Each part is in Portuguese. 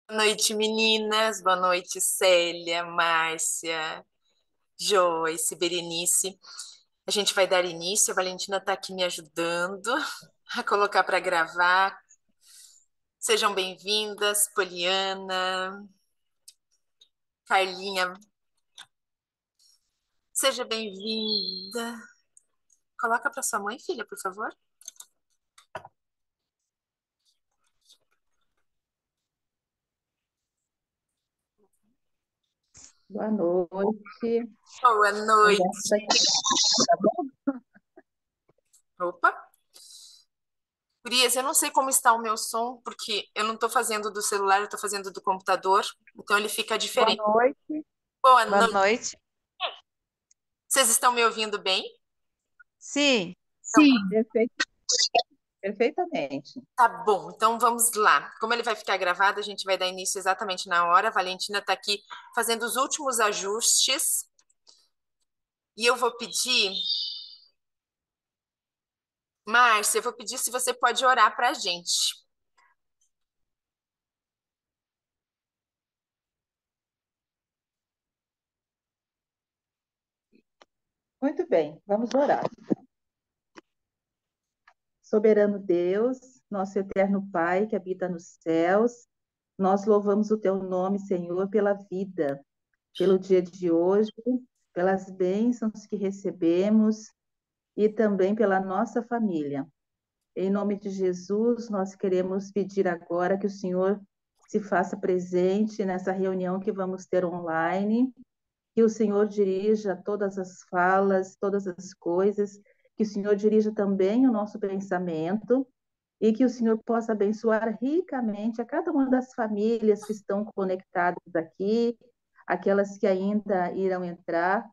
Boa noite, meninas. Boa noite, Célia, Márcia, Joyce, Berenice. A gente vai dar início. A Valentina está aqui me ajudando a colocar para gravar. Sejam bem-vindas, Poliana, Carlinha. Seja bem-vinda. Coloca para sua mãe, filha, por favor. Boa noite. Boa Conversa noite. aqui, tá bom? Opa. Gurias, eu não sei como está o meu som, porque eu não estou fazendo do celular, eu estou fazendo do computador, então ele fica Boa diferente. noite. Boa Boa noite. noite. Vocês estão me ouvindo bem? Sim, Então, Perfeito, perfeitamente. tá bom, então vamos lá. Como ele vai ficar gravado, a gente vai dar início exatamente na hora. A Valentina está aqui fazendo os últimos ajustes. E eu vou pedir, Márcia, eu vou pedir se você pode orar para a gente. Muito bem, vamos orar. Soberano Deus, nosso eterno Pai que habita nos céus, nós louvamos o teu nome, Senhor, pela vida, pelo dia de hoje, pelas bênçãos que recebemos e também pela nossa família. Em nome de Jesus, nós queremos pedir agora que o Senhor se faça presente nessa reunião que vamos ter online, que o Senhor dirija todas as falas, todas as coisas, que o Senhor dirija também o nosso pensamento e que o Senhor possa abençoar ricamente a cada uma das famílias que estão conectadas aqui, aquelas que ainda irão entrar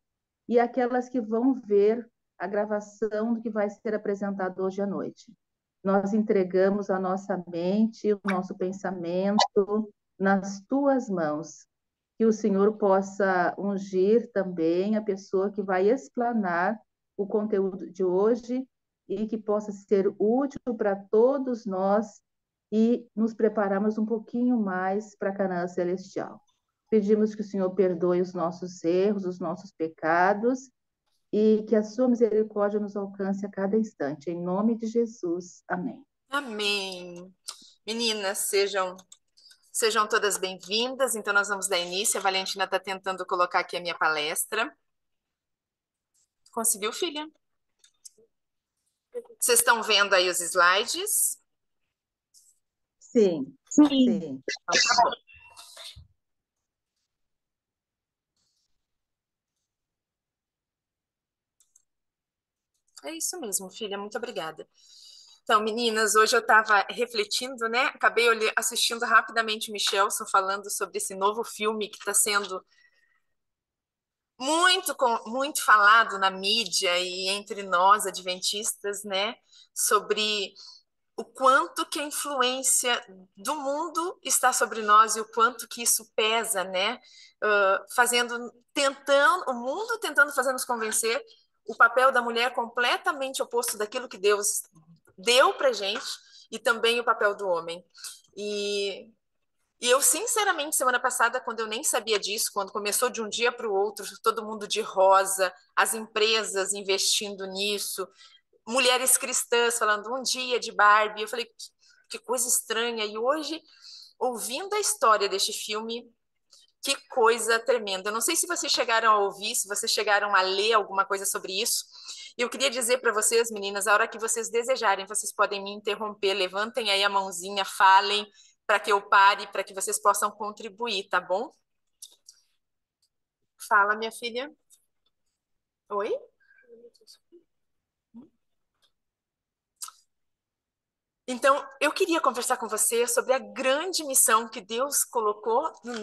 e aquelas que vão ver a gravação do que vai ser apresentado hoje à noite. Nós entregamos a nossa mente, o nosso pensamento nas tuas mãos. Que o Senhor possa ungir também a pessoa que vai explanar o conteúdo de hoje e que possa ser útil para todos nós e nos prepararmos um pouquinho mais para a Canaã Celestial. Pedimos que o Senhor perdoe os nossos erros, os nossos pecados e que a sua misericórdia nos alcance a cada instante. Em nome de Jesus. Amém. Amém. Meninas, sejam todas bem-vindas. Então, nós vamos dar início. A Valentina está tentando colocar aqui a minha palestra. Conseguiu, filha? Vocês estão vendo aí os slides? Sim, sim. sim. É isso mesmo, filha. Muito obrigada. Então, meninas, hoje eu estava refletindo, né? Acabei assistindo rapidamente o Michelson falando sobre esse novo filme que está sendo muito falado na mídia e entre nós, adventistas, né? Sobre o quanto que a influência do mundo está sobre nós e o quanto que isso pesa, né? O mundo tentando fazer nos convencer o papel da mulher completamente oposto daquilo que Deus deu pra gente e também o papel do homem. E eu, sinceramente, semana passada, quando eu nem sabia disso, quando começou de um dia para o outro, todo mundo de rosa, as empresas investindo nisso, mulheres cristãs falando um dia de Barbie. Eu falei, que coisa estranha. E hoje, ouvindo a história deste filme, que coisa tremenda. Eu não sei se vocês chegaram a ouvir, se vocês chegaram a ler alguma coisa sobre isso. E eu queria dizer para vocês, meninas, a hora que vocês desejarem, vocês podem me interromper, levantem aí a mãozinha, falem para que eu pare, para que vocês possam contribuir, tá bom? Fala, minha filha. Oi? Então, eu queria conversar com você sobre a grande missão que Deus colocou no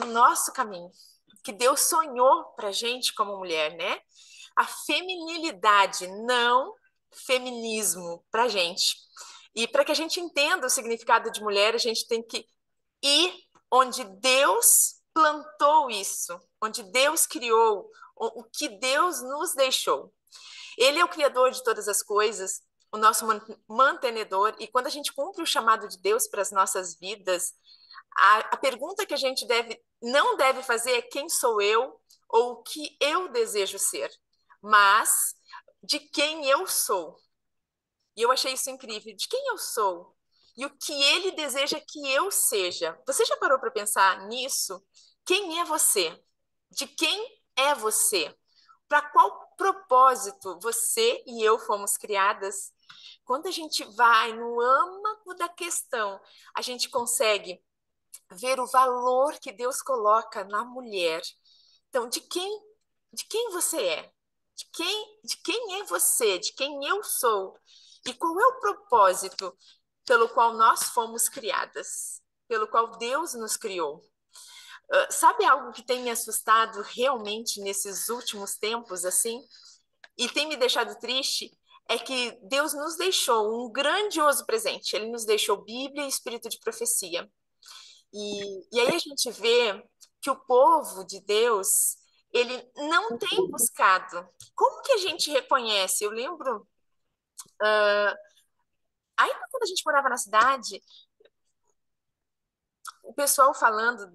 nosso caminho, que Deus sonhou para gente como mulher, né? A feminilidade, não feminismo para gente. E para que a gente entenda o significado de mulher, a gente tem que ir onde Deus plantou isso, onde Deus criou, o que Deus nos deixou. Ele é o criador de todas as coisas o nosso mantenedor, e quando a gente cumpre o chamado de Deus para as nossas vidas, a pergunta que a gente não deve fazer é quem sou eu ou o que eu desejo ser, mas de quem eu sou. E eu achei isso incrível, de quem eu sou e o que ele deseja que eu seja. Você já parou para pensar nisso? Quem é você? De quem é você? Para qual propósito você e eu fomos criadas? Quando a gente vai no âmago da questão, a gente consegue ver o valor que Deus coloca na mulher. Então, de quem você é? De quem é você? De quem eu sou? E qual é o propósito pelo qual nós fomos criadas? Pelo qual Deus nos criou? Sabe algo que tem me assustado realmente nesses últimos tempos, assim? E tem me deixado triste? É que Deus nos deixou um grandioso presente. Ele nos deixou Bíblia e Espírito de profecia. E aí a gente vê que o povo de Deus, ele não tem buscado. Como que a gente reconhece? Eu lembro, ainda quando a gente morava na cidade, o pessoal falando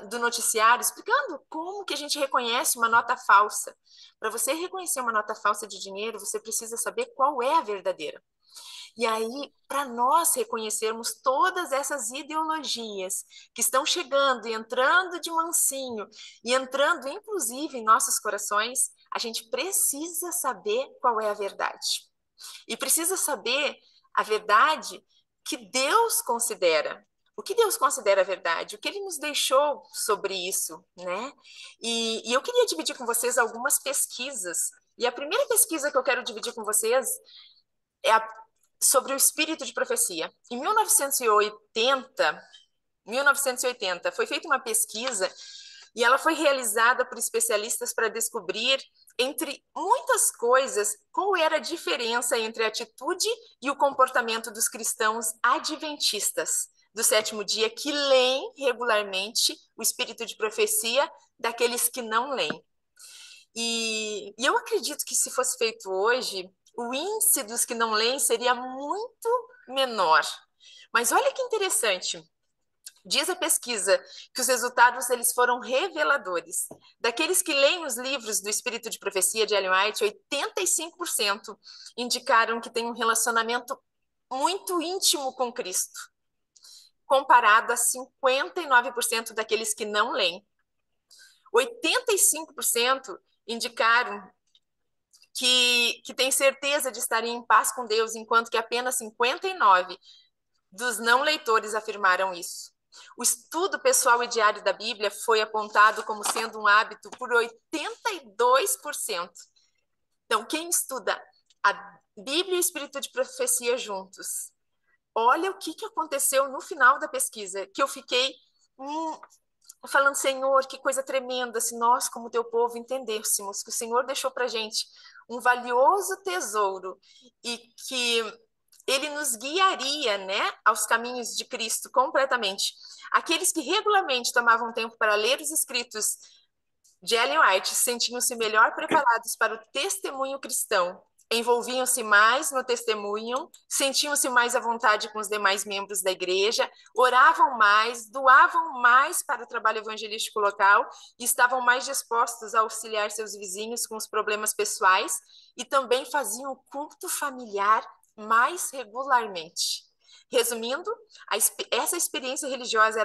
do noticiário, explicando como que a gente reconhece uma nota falsa. Para você reconhecer uma nota falsa de dinheiro, você precisa saber qual é a verdadeira. E aí, para nós reconhecermos todas essas ideologias que estão chegando e entrando de mansinho e entrando, inclusive, em nossos corações, a gente precisa saber qual é a verdade. E precisa saber a verdade que Deus considera. O que Deus considera verdade? O que Ele nos deixou sobre isso, né? E eu queria dividir com vocês algumas pesquisas. E a primeira pesquisa que eu quero dividir com vocês é sobre o espírito de profecia. Em 1980, foi feita uma pesquisa e ela foi realizada por especialistas para descobrir, entre muitas coisas, qual era a diferença entre a atitude e o comportamento dos cristãos adventistas do sétimo dia que leem regularmente o espírito de profecia daqueles que não leem. E eu acredito que se fosse feito hoje, o índice dos que não leem seria muito menor. Mas olha que interessante. Diz a pesquisa que os resultados eles foram reveladores. Daqueles que leem os livros do Espírito de Profecia de Ellen White, 85% indicaram que têm um relacionamento muito íntimo com Cristo, comparado a 59% daqueles que não leem. 85% indicaram que tem certeza de estarem em paz com Deus, enquanto que apenas 59% dos não leitores afirmaram isso. O estudo pessoal e diário da Bíblia foi apontado como sendo um hábito por 82%. Então, quem estuda a Bíblia e o Espírito de Profecia juntos, olha o que aconteceu no final da pesquisa, que eu fiquei falando, Senhor, que coisa tremenda, se nós, como teu povo, entendêssemos que o Senhor deixou para gente um valioso tesouro e que ele nos guiaria, né, aos caminhos de Cristo completamente. Aqueles que regularmente tomavam tempo para ler os escritos de Ellen White sentiam-se melhor preparados para o testemunho cristão, envolviam-se mais no testemunho, sentiam-se mais à vontade com os demais membros da igreja, oravam mais, doavam mais para o trabalho evangelístico local e estavam mais dispostos a auxiliar seus vizinhos com os problemas pessoais e também faziam o culto familiar mais regularmente. Resumindo, essa experiência religiosa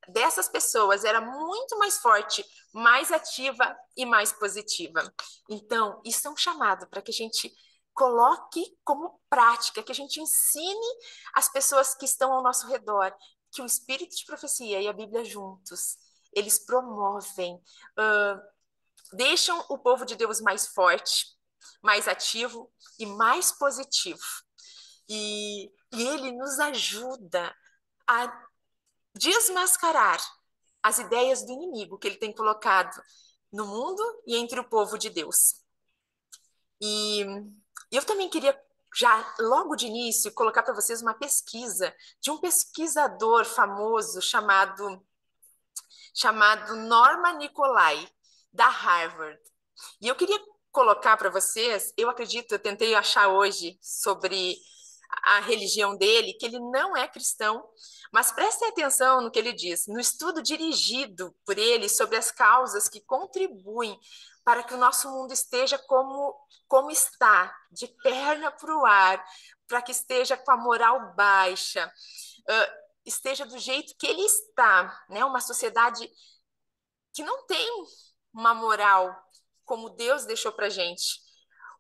dessas pessoas era muito mais forte, mais ativa e mais positiva. Então, isso é um chamado para que a gente coloque como prática, que a gente ensine as pessoas que estão ao nosso redor que o Espírito de Profecia e a Bíblia juntos, eles promovem, deixam o povo de Deus mais forte, mais ativo e mais positivo. E ele nos ajuda a desmascarar as ideias do inimigo que ele tem colocado no mundo e entre o povo de Deus. E eu também queria, já logo de início, colocar para vocês uma pesquisa de um pesquisador famoso chamado Norman Nicolai, da Harvard. E eu queria colocar para vocês, eu acredito, eu tentei achar hoje sobre a religião dele, que ele não é cristão, mas prestem atenção no que ele diz. No estudo dirigido por ele sobre as causas que contribuem para que o nosso mundo esteja como está, de perna para o ar, para que esteja com a moral baixa, esteja do jeito que ele está, né? Uma sociedade que não tem uma moral como Deus deixou para gente.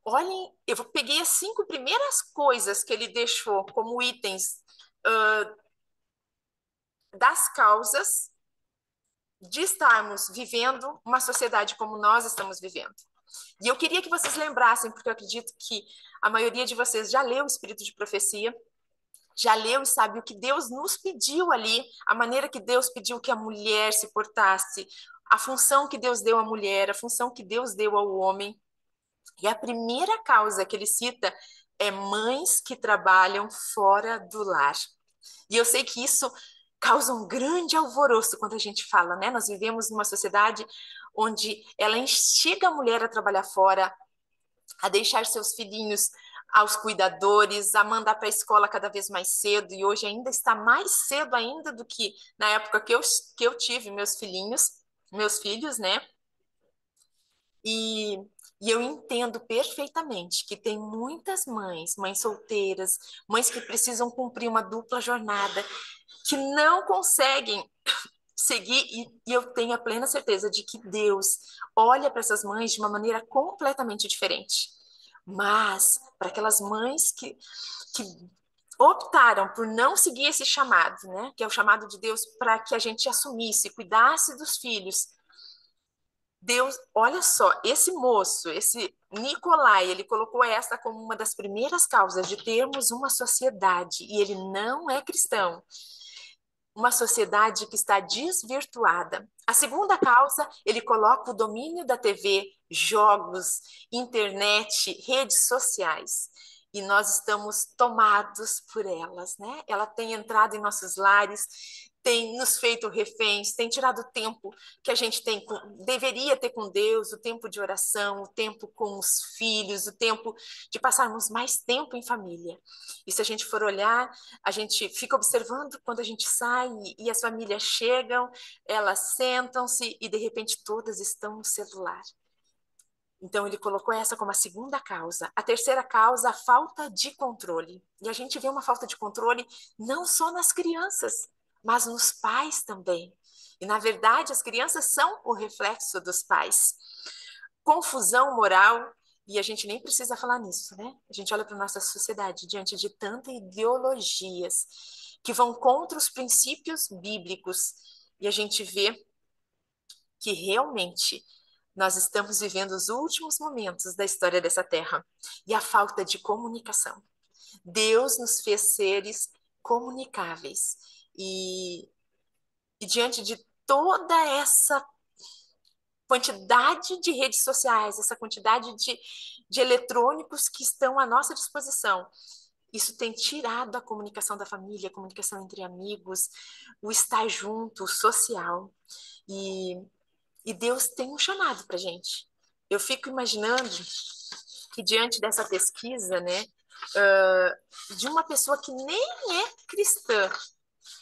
Olhem, eu peguei as 5 primeiras coisas que ele deixou como itens das causas de estarmos vivendo uma sociedade como nós estamos vivendo. E eu queria que vocês lembrassem, porque eu acredito que a maioria de vocês já leu o Espírito de Profecia, já leu e sabe o que Deus nos pediu ali, a maneira que Deus pediu que a mulher se portasse, a função que Deus deu à mulher, a função que Deus deu ao homem. E a primeira causa que ele cita é mães que trabalham fora do lar. E eu sei que isso causa um grande alvoroço quando a gente fala, né? Nós vivemos numa sociedade onde ela instiga a mulher a trabalhar fora, a deixar seus filhinhos aos cuidadores, a mandar para a escola cada vez mais cedo, e hoje ainda está mais cedo ainda do que na época que eu tive meus filhos, né? E, e eu entendo perfeitamente que tem muitas mães, mães solteiras, mães que precisam cumprir uma dupla jornada, que não conseguem seguir, e eu tenho a plena certeza de que Deus olha para essas mães de uma maneira completamente diferente. Mas para aquelas mães que optaram por não seguir esse chamado, né, que é o chamado de Deus para que a gente assumisse, cuidasse dos filhos, Deus, olha só, esse moço, esse Nicolai, ele colocou essa como uma das primeiras causas de termos uma sociedade, e ele não é cristão, uma sociedade que está desvirtuada. A segunda causa, ele coloca o domínio da TV, jogos, internet, redes sociais. E nós estamos tomados por elas, né? Ela tem entrado em nossos lares, tem nos feito reféns, tem tirado o tempo que a gente deveria ter com Deus, o tempo de oração, o tempo com os filhos, o tempo de passarmos mais tempo em família. E se a gente for olhar, a gente fica observando quando a gente sai e as famílias chegam, elas sentam-se e de repente todas estão no celular. Então, ele colocou essa como a segunda causa. A terceira causa, a falta de controle. E a gente vê uma falta de controle não só nas crianças, mas nos pais também. E, na verdade, as crianças são o reflexo dos pais. Confusão moral, e a gente nem precisa falar nisso, né? A gente olha para a nossa sociedade diante de tantas ideologias que vão contra os princípios bíblicos, e a gente vê que realmente nós estamos vivendo os últimos momentos da história dessa terra e a falta de comunicação. Deus nos fez seres comunicáveis e diante de toda essa quantidade de redes sociais, essa quantidade de eletrônicos que estão à nossa disposição, isso tem tirado a comunicação da família, a comunicação entre amigos, o estar junto, o social. E E Deus tem um chamado para gente. Eu fico imaginando que diante dessa pesquisa, né, de uma pessoa que nem é cristã,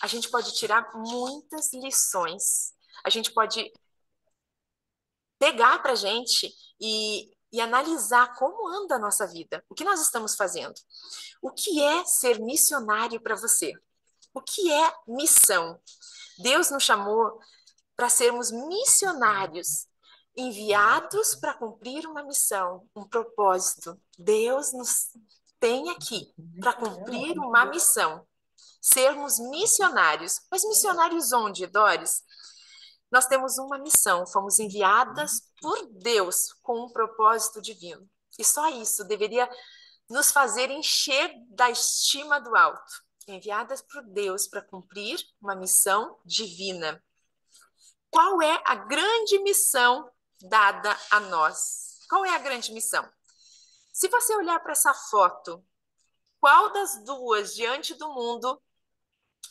a gente pode tirar muitas lições. A gente pode pegar para a gente e analisar como anda a nossa vida, o que nós estamos fazendo. O que é ser missionário para você? O que é missão? Deus nos chamou para sermos missionários, enviados para cumprir uma missão, um propósito. Deus nos tem aqui para cumprir uma missão, sermos missionários. Mas missionários onde, Doris? Nós temos uma missão, fomos enviadas por Deus com um propósito divino. E só isso deveria nos fazer encher da estima do alto. Enviadas por Deus para cumprir uma missão divina. Qual é a grande missão dada a nós? Qual é a grande missão? Se você olhar para essa foto, qual das duas diante do mundo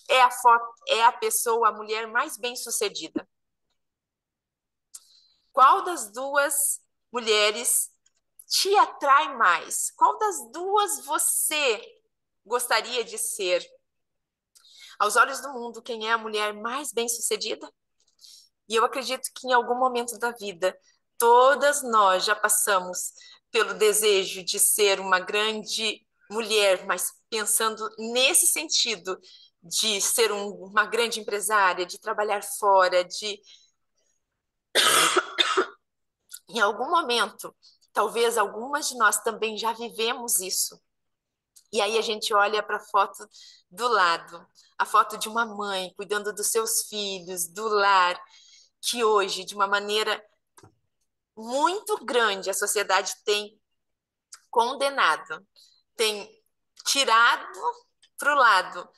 é a pessoa, a mulher mais bem-sucedida? Qual das duas mulheres te atrai mais? Qual das duas você gostaria de ser? Aos olhos do mundo, quem é a mulher mais bem-sucedida? E eu acredito que em algum momento da vida, todas nós já passamos pelo desejo de ser uma grande mulher, mas pensando nesse sentido de ser uma grande empresária, de trabalhar fora, de em algum momento, talvez algumas de nós também já vivemos isso. E aí a gente olha para a foto do lado, a foto de uma mãe cuidando dos seus filhos, do lar, que hoje, de uma maneira muito grande, a sociedade tem condenado, tem tirado para o lado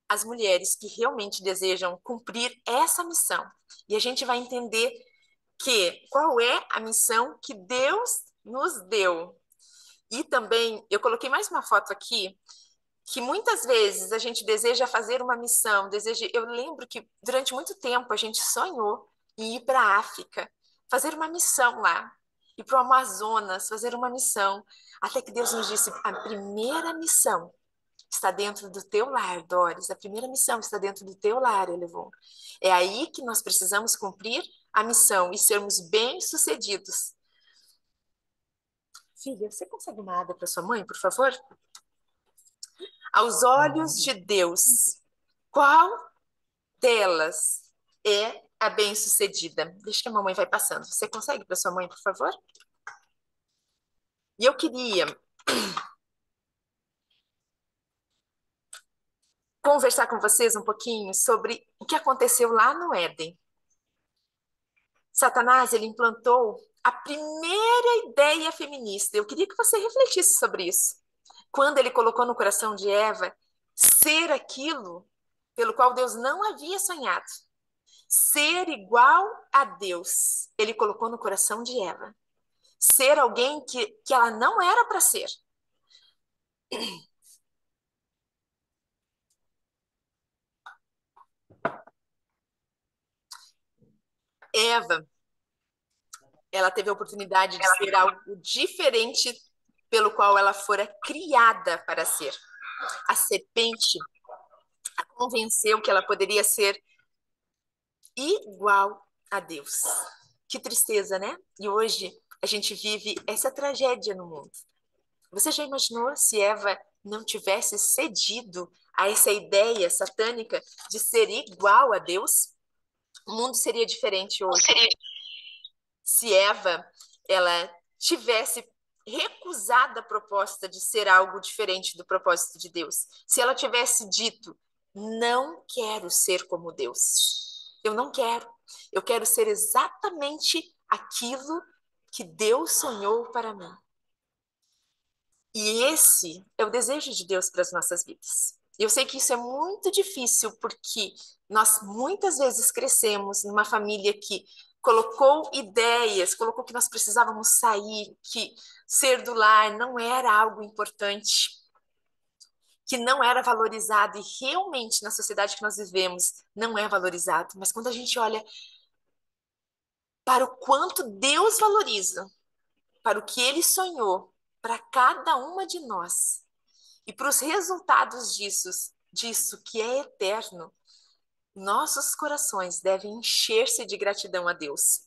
as mulheres que realmente desejam cumprir essa missão. E a gente vai entender que qual é a missão que Deus nos deu. E também, eu coloquei mais uma foto aqui, que muitas vezes a gente deseja fazer uma missão, deseja, eu lembro que durante muito tempo a gente sonhou em ir para a África, fazer uma missão lá, ir para o Amazonas, fazer uma missão, até que Deus nos disse, a primeira missão está dentro do teu lar, Doris, a primeira missão está dentro do teu lar, Elevon. É aí que nós precisamos cumprir a missão e sermos bem-sucedidos. Filha, você consegue uma água para sua mãe, por favor? Aos olhos de Deus, qual delas é a bem-sucedida? Deixa que a mamãe vai passando. Você consegue para sua mãe, por favor? E eu queria conversar com vocês um pouquinho sobre o que aconteceu lá no Éden. Satanás, ele implantou a primeira ideia feminista. Eu queria que você refletisse sobre isso. Quando ele colocou no coração de Eva ser aquilo pelo qual Deus não havia sonhado. Ser igual a Deus. Ele colocou no coração de Eva. Ser alguém que ela não era para ser. Eva, ela teve a oportunidade de ser algo diferente pelo qual ela fora criada para ser. A serpente a convenceu que ela poderia ser igual a Deus. Que tristeza, né? E hoje a gente vive essa tragédia no mundo. Você já imaginou se Eva não tivesse cedido a essa ideia satânica de ser igual a Deus? O mundo seria diferente hoje. Se Eva, ela tivesse recusado a proposta de ser algo diferente do propósito de Deus. Se ela tivesse dito, não quero ser como Deus. Eu não quero. Eu quero ser exatamente aquilo que Deus sonhou para mim. E esse é o desejo de Deus para as nossas vidas. E eu sei que isso é muito difícil, porque nós muitas vezes crescemos numa família que colocou ideias, colocou que nós precisávamos sair, que ser do lar não era algo importante, que não era valorizado, e realmente na sociedade que nós vivemos não é valorizado. Mas quando a gente olha para o quanto Deus valoriza, para o que Ele sonhou, para cada uma de nós, e para os resultados disso que é eterno, nossos corações devem encher-se de gratidão a Deus.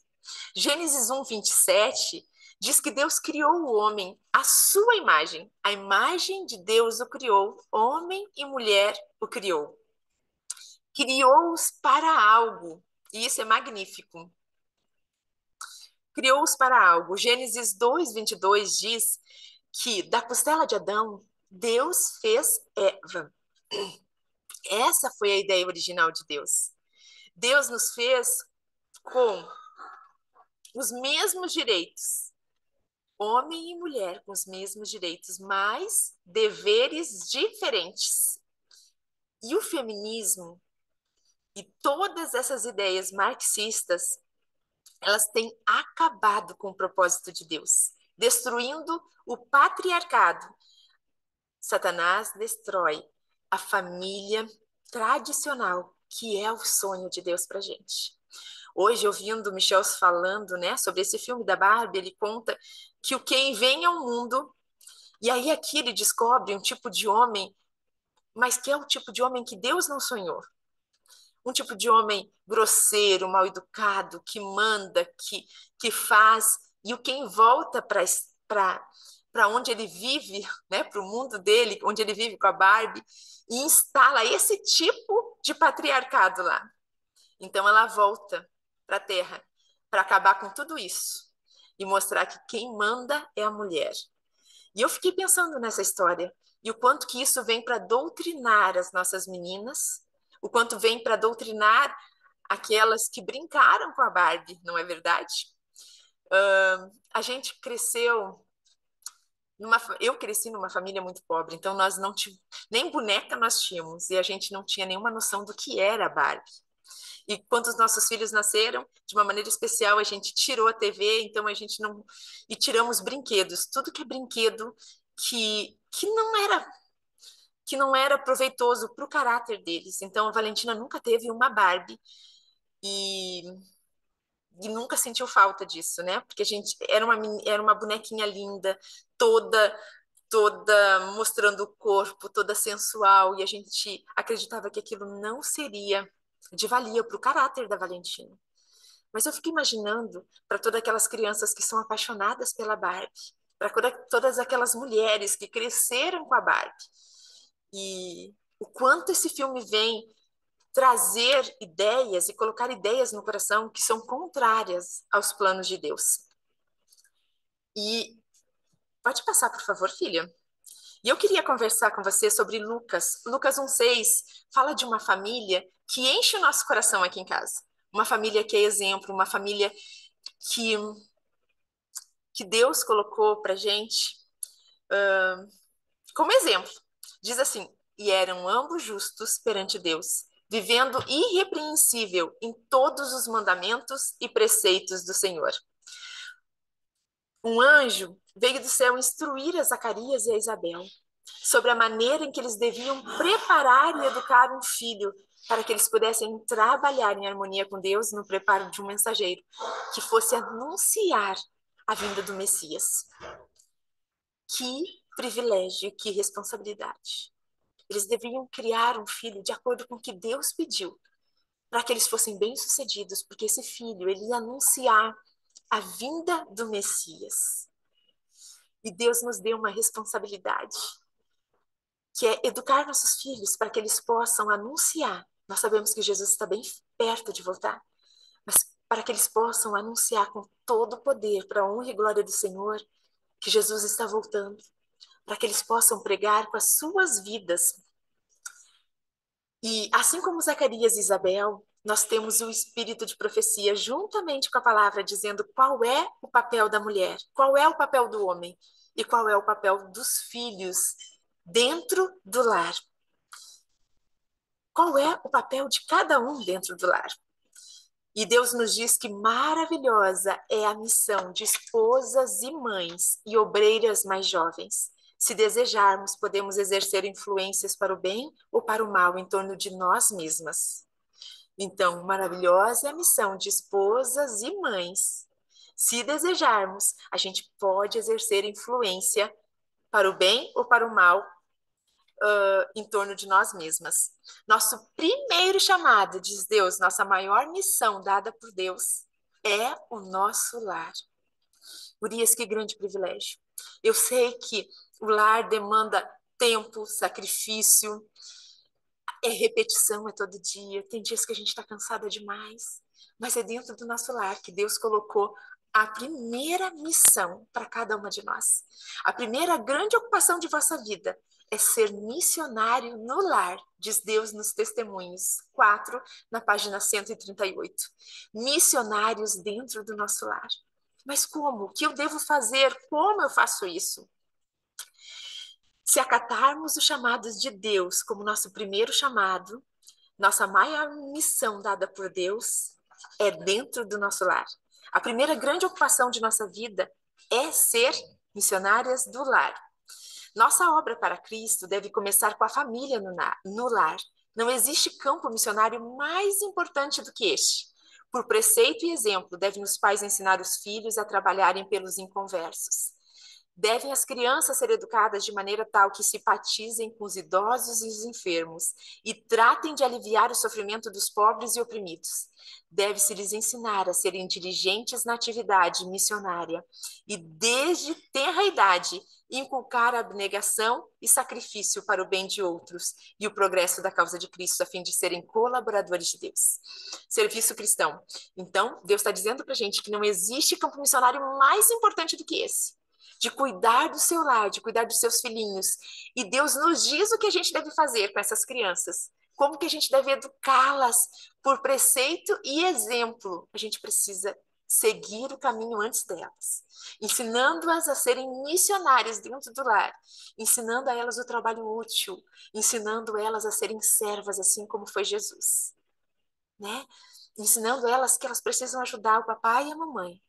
Gênesis 1:27 diz que Deus criou o homem à sua imagem. A imagem de Deus o criou, homem e mulher o criou. Criou-os para algo, e isso é magnífico. Criou-os para algo. Gênesis 2:22 diz que da costela de Adão, Deus fez Eva. Essa foi a ideia original de Deus. Deus nos fez com os mesmos direitos, homem e mulher com os mesmos direitos, mas deveres diferentes. E o feminismo e todas essas ideias marxistas, elas têm acabado com o propósito de Deus, destruindo o patriarcado. Satanás destrói a família tradicional, que é o sonho de Deus para a gente. Hoje, ouvindo o Michel falando, né, sobre esse filme da Barbie, ele conta que o Ken vem ao mundo e aí aqui ele descobre um tipo de homem, mas que é o tipo de homem que Deus não sonhou. Um tipo de homem grosseiro, mal educado, que manda, que faz. E o Ken volta para onde ele vive, né, para o mundo dele, onde ele vive com a Barbie, e instala esse tipo de patriarcado lá. Então ela volta para a Terra para acabar com tudo isso e mostrar que quem manda é a mulher. E eu fiquei pensando nessa história e o quanto que isso vem para doutrinar as nossas meninas, o quanto vem para doutrinar aquelas que brincaram com a Barbie, não é verdade? A gente cresceu eu cresci numa família muito pobre, então nós não tínhamos nem boneca nós tínhamos e a gente não tinha nenhuma noção do que era a Barbie. E quando os nossos filhos nasceram, de uma maneira especial, a gente tirou a TV, então a gente não. E tiramos brinquedos, tudo que é brinquedo que não era proveitoso para o caráter deles. Então a Valentina nunca teve uma Barbie e, e nunca sentiu falta disso, né? Porque a gente era uma bonequinha linda, toda mostrando o corpo, toda sensual, e a gente acreditava que aquilo não seria de valia para o caráter da Valentina. Mas eu fico imaginando para todas aquelas crianças que são apaixonadas pela Barbie, para todas aquelas mulheres que cresceram com a Barbie. E o quanto esse filme vem trazer ideias e colocar ideias no coração que são contrárias aos planos de Deus. E pode passar, por favor, filha. E eu queria conversar com você sobre Lucas. Lucas 1,6 fala de uma família que enche o nosso coração aqui em casa. Uma família que é exemplo, uma família que, que Deus colocou para gente como exemplo. Diz assim, e eram ambos justos perante Deus, vivendo irrepreensível em todos os mandamentos e preceitos do Senhor. Um anjo veio do céu instruir a Zacarias e a Isabel sobre a maneira em que eles deviam preparar e educar um filho para que eles pudessem trabalhar em harmonia com Deus no preparo de um mensageiro que fosse anunciar a vinda do Messias. Que privilégio, que responsabilidade. Eles deviam criar um filho de acordo com o que Deus pediu, para que eles fossem bem-sucedidos, porque esse filho, ele ia anunciar a vinda do Messias. E Deus nos deu uma responsabilidade, que é educar nossos filhos para que eles possam anunciar. Nós sabemos que Jesus está bem perto de voltar, mas para que eles possam anunciar com todo o poder, para a honra e glória do Senhor, que Jesus está voltando, para que eles possam pregar com as suas vidas. E assim como Zacarias e Isabel, nós temos o espírito de profecia juntamente com a palavra, dizendo qual é o papel da mulher, qual é o papel do homem e qual é o papel dos filhos dentro do lar. Qual é o papel de cada um dentro do lar? E Deus nos diz que maravilhosa é a missão de esposas e mães e obreiras mais jovens. Se desejarmos, podemos exercer influências para o bem ou para o mal em torno de nós mesmas. Então, maravilhosa é a missão de esposas e mães. Se desejarmos, a gente pode exercer influência para o bem ou para o mal em torno de nós mesmas. Nosso primeiro chamado, diz Deus, nossa maior missão dada por Deus é o nosso lar. Urias, que grande privilégio. Eu sei que o lar demanda tempo, sacrifício, é repetição, é todo dia. Tem dias que a gente está cansada demais, mas é dentro do nosso lar que Deus colocou a primeira missão para cada uma de nós. A primeira grande ocupação de vossa vida é ser missionário no lar, diz Deus nos Testemunhos 4, na página 138. Missionários dentro do nosso lar. Mas como? O que eu devo fazer? Como eu faço isso? Se acatarmos os chamados de Deus como nosso primeiro chamado, nossa maior missão dada por Deus é dentro do nosso lar. A primeira grande ocupação de nossa vida é ser missionárias do lar. Nossa obra para Cristo deve começar com a família no lar. Não existe campo missionário mais importante do que este, Por preceito e exemplo, devem os pais ensinar os filhos a trabalharem pelos inconversos. Devem as crianças ser educadas de maneira tal que simpatizem com os idosos e os enfermos e tratem de aliviar o sofrimento dos pobres e oprimidos. Deve-se lhes ensinar a serem diligentes na atividade missionária e, desde tenra idade, inculcar a abnegação e sacrifício para o bem de outros e o progresso da causa de Cristo, a fim de serem colaboradores de Deus. Serviço cristão. Então, Deus está dizendo para a gente que não existe campo missionário mais importante do que esse, de cuidar do seu lar, de cuidar dos seus filhinhos. E Deus nos diz o que a gente deve fazer com essas crianças, como que a gente deve educá-las por preceito e exemplo. A gente precisa seguir o caminho antes delas, ensinando-as a serem missionárias dentro do lar, ensinando a elas o trabalho útil, ensinando elas a serem servas, assim como foi Jesus, né? Ensinando elas que elas precisam ajudar o papai e a mamãe,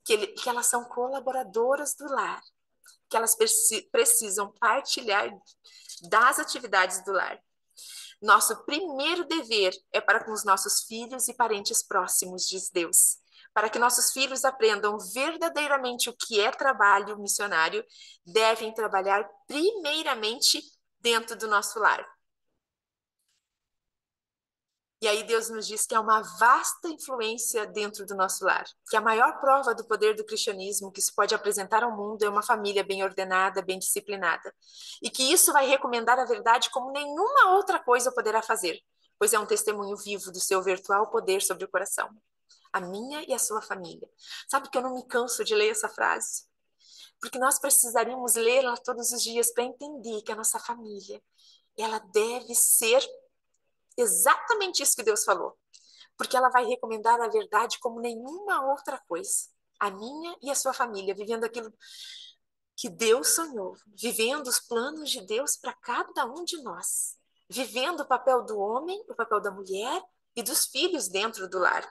que elas são colaboradoras do lar, que elas precisam partilhar das atividades do lar. Nosso primeiro dever é para com os nossos filhos e parentes próximos, diz Deus. Para que nossos filhos aprendam verdadeiramente o que é trabalho missionário, devem trabalhar primeiramente dentro do nosso lar. E aí Deus nos diz que há uma vasta influência dentro do nosso lar, que a maior prova do poder do cristianismo que se pode apresentar ao mundo é uma família bem ordenada, bem disciplinada, e que isso vai recomendar a verdade como nenhuma outra coisa poderá fazer, pois é um testemunho vivo do seu virtual poder sobre o coração, a minha e a sua família. Sabe que eu não me canso de ler essa frase? Porque nós precisaríamos lê-la todos os dias para entender que a nossa família, ela deve ser exatamente isso que Deus falou, porque ela vai recomendar a verdade como nenhuma outra coisa. A minha e a sua família, vivendo aquilo que Deus sonhou, vivendo os planos de Deus para cada um de nós, vivendo o papel do homem, o papel da mulher e dos filhos dentro do lar.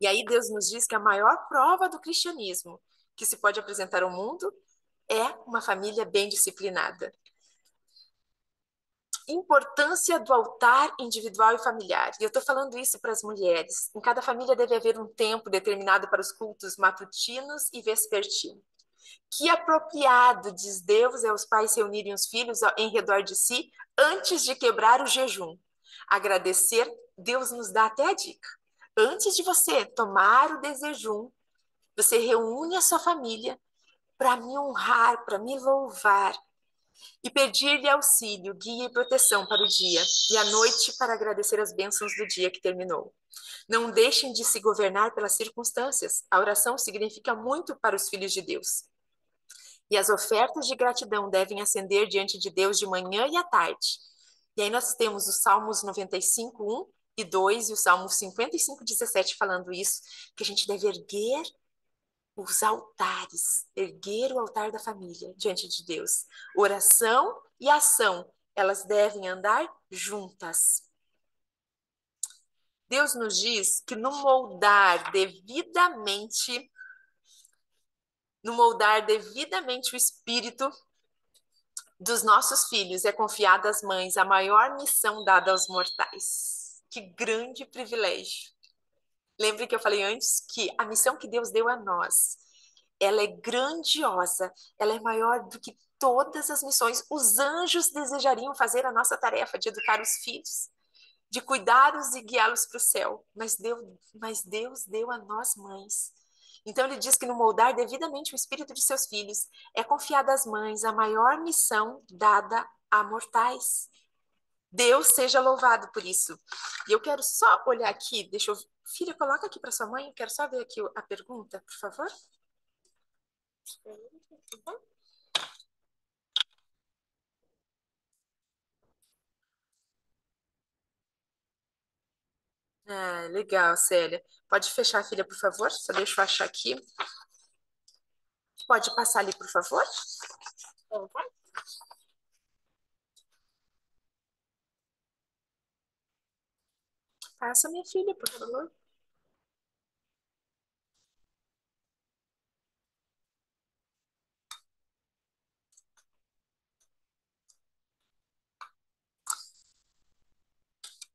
E aí Deus nos diz que a maior prova do cristianismo que se pode apresentar ao mundo é uma família bem disciplinada. Importância do altar individual e familiar. E eu estou falando isso para as mulheres. Em cada família deve haver um tempo determinado para os cultos matutinos e vespertinos. Que apropriado, diz Deus, é os pais reunirem os filhos em redor de si antes de quebrar o jejum. Agradecer, Deus nos dá até a dica. Antes de você tomar o desjejum, você reúne a sua família para me honrar, para me louvar, e pedir-lhe auxílio, guia e proteção para o dia, e à noite para agradecer as bênçãos do dia que terminou. Não deixem de se governar pelas circunstâncias. A oração significa muito para os filhos de Deus. E as ofertas de gratidão devem ascender diante de Deus de manhã e à tarde. E aí nós temos os Salmos 95, 1 e 2, e o Salmo 55, 17 falando isso, que a gente deve erguer os altares, erguer o altar da família diante de Deus. Oração e ação, elas devem andar juntas. Deus nos diz que no moldar devidamente o espírito dos nossos filhos é confiada às mães a maior missão dada aos mortais. Que grande privilégio. Lembre que eu falei antes que a missão que Deus deu a nós, ela é grandiosa, ela é maior do que todas as missões. Os anjos desejariam fazer a nossa tarefa de educar os filhos, de cuidá-los e guiá-los para o céu, mas Deus deu a nós mães. Então ele diz que no moldar devidamente o espírito de seus filhos é confiada às mães a maior missão dada a mortais. Deus seja louvado por isso. E eu quero só olhar aqui, deixa eu... Filha, coloca aqui para sua mãe, eu quero só ver aqui a pergunta, por favor. Ah, legal, Célia. Pode fechar, filha, por favor? Só deixa eu achar aqui. Pode passar ali, por favor? Passa, minha filha, por favor.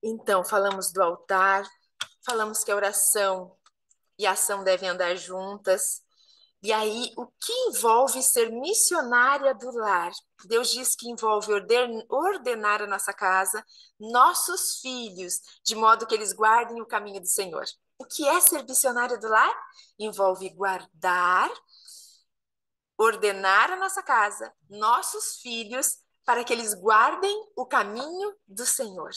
Então, falamos do altar, falamos que a oração e a ação devem andar juntas. E aí, o que envolve ser missionária do lar? Deus diz que envolve ordenar a nossa casa, nossos filhos, de modo que eles guardem o caminho do Senhor. O que é ser missionária do lar? Envolve guardar, ordenar a nossa casa, nossos filhos, para que eles guardem o caminho do Senhor.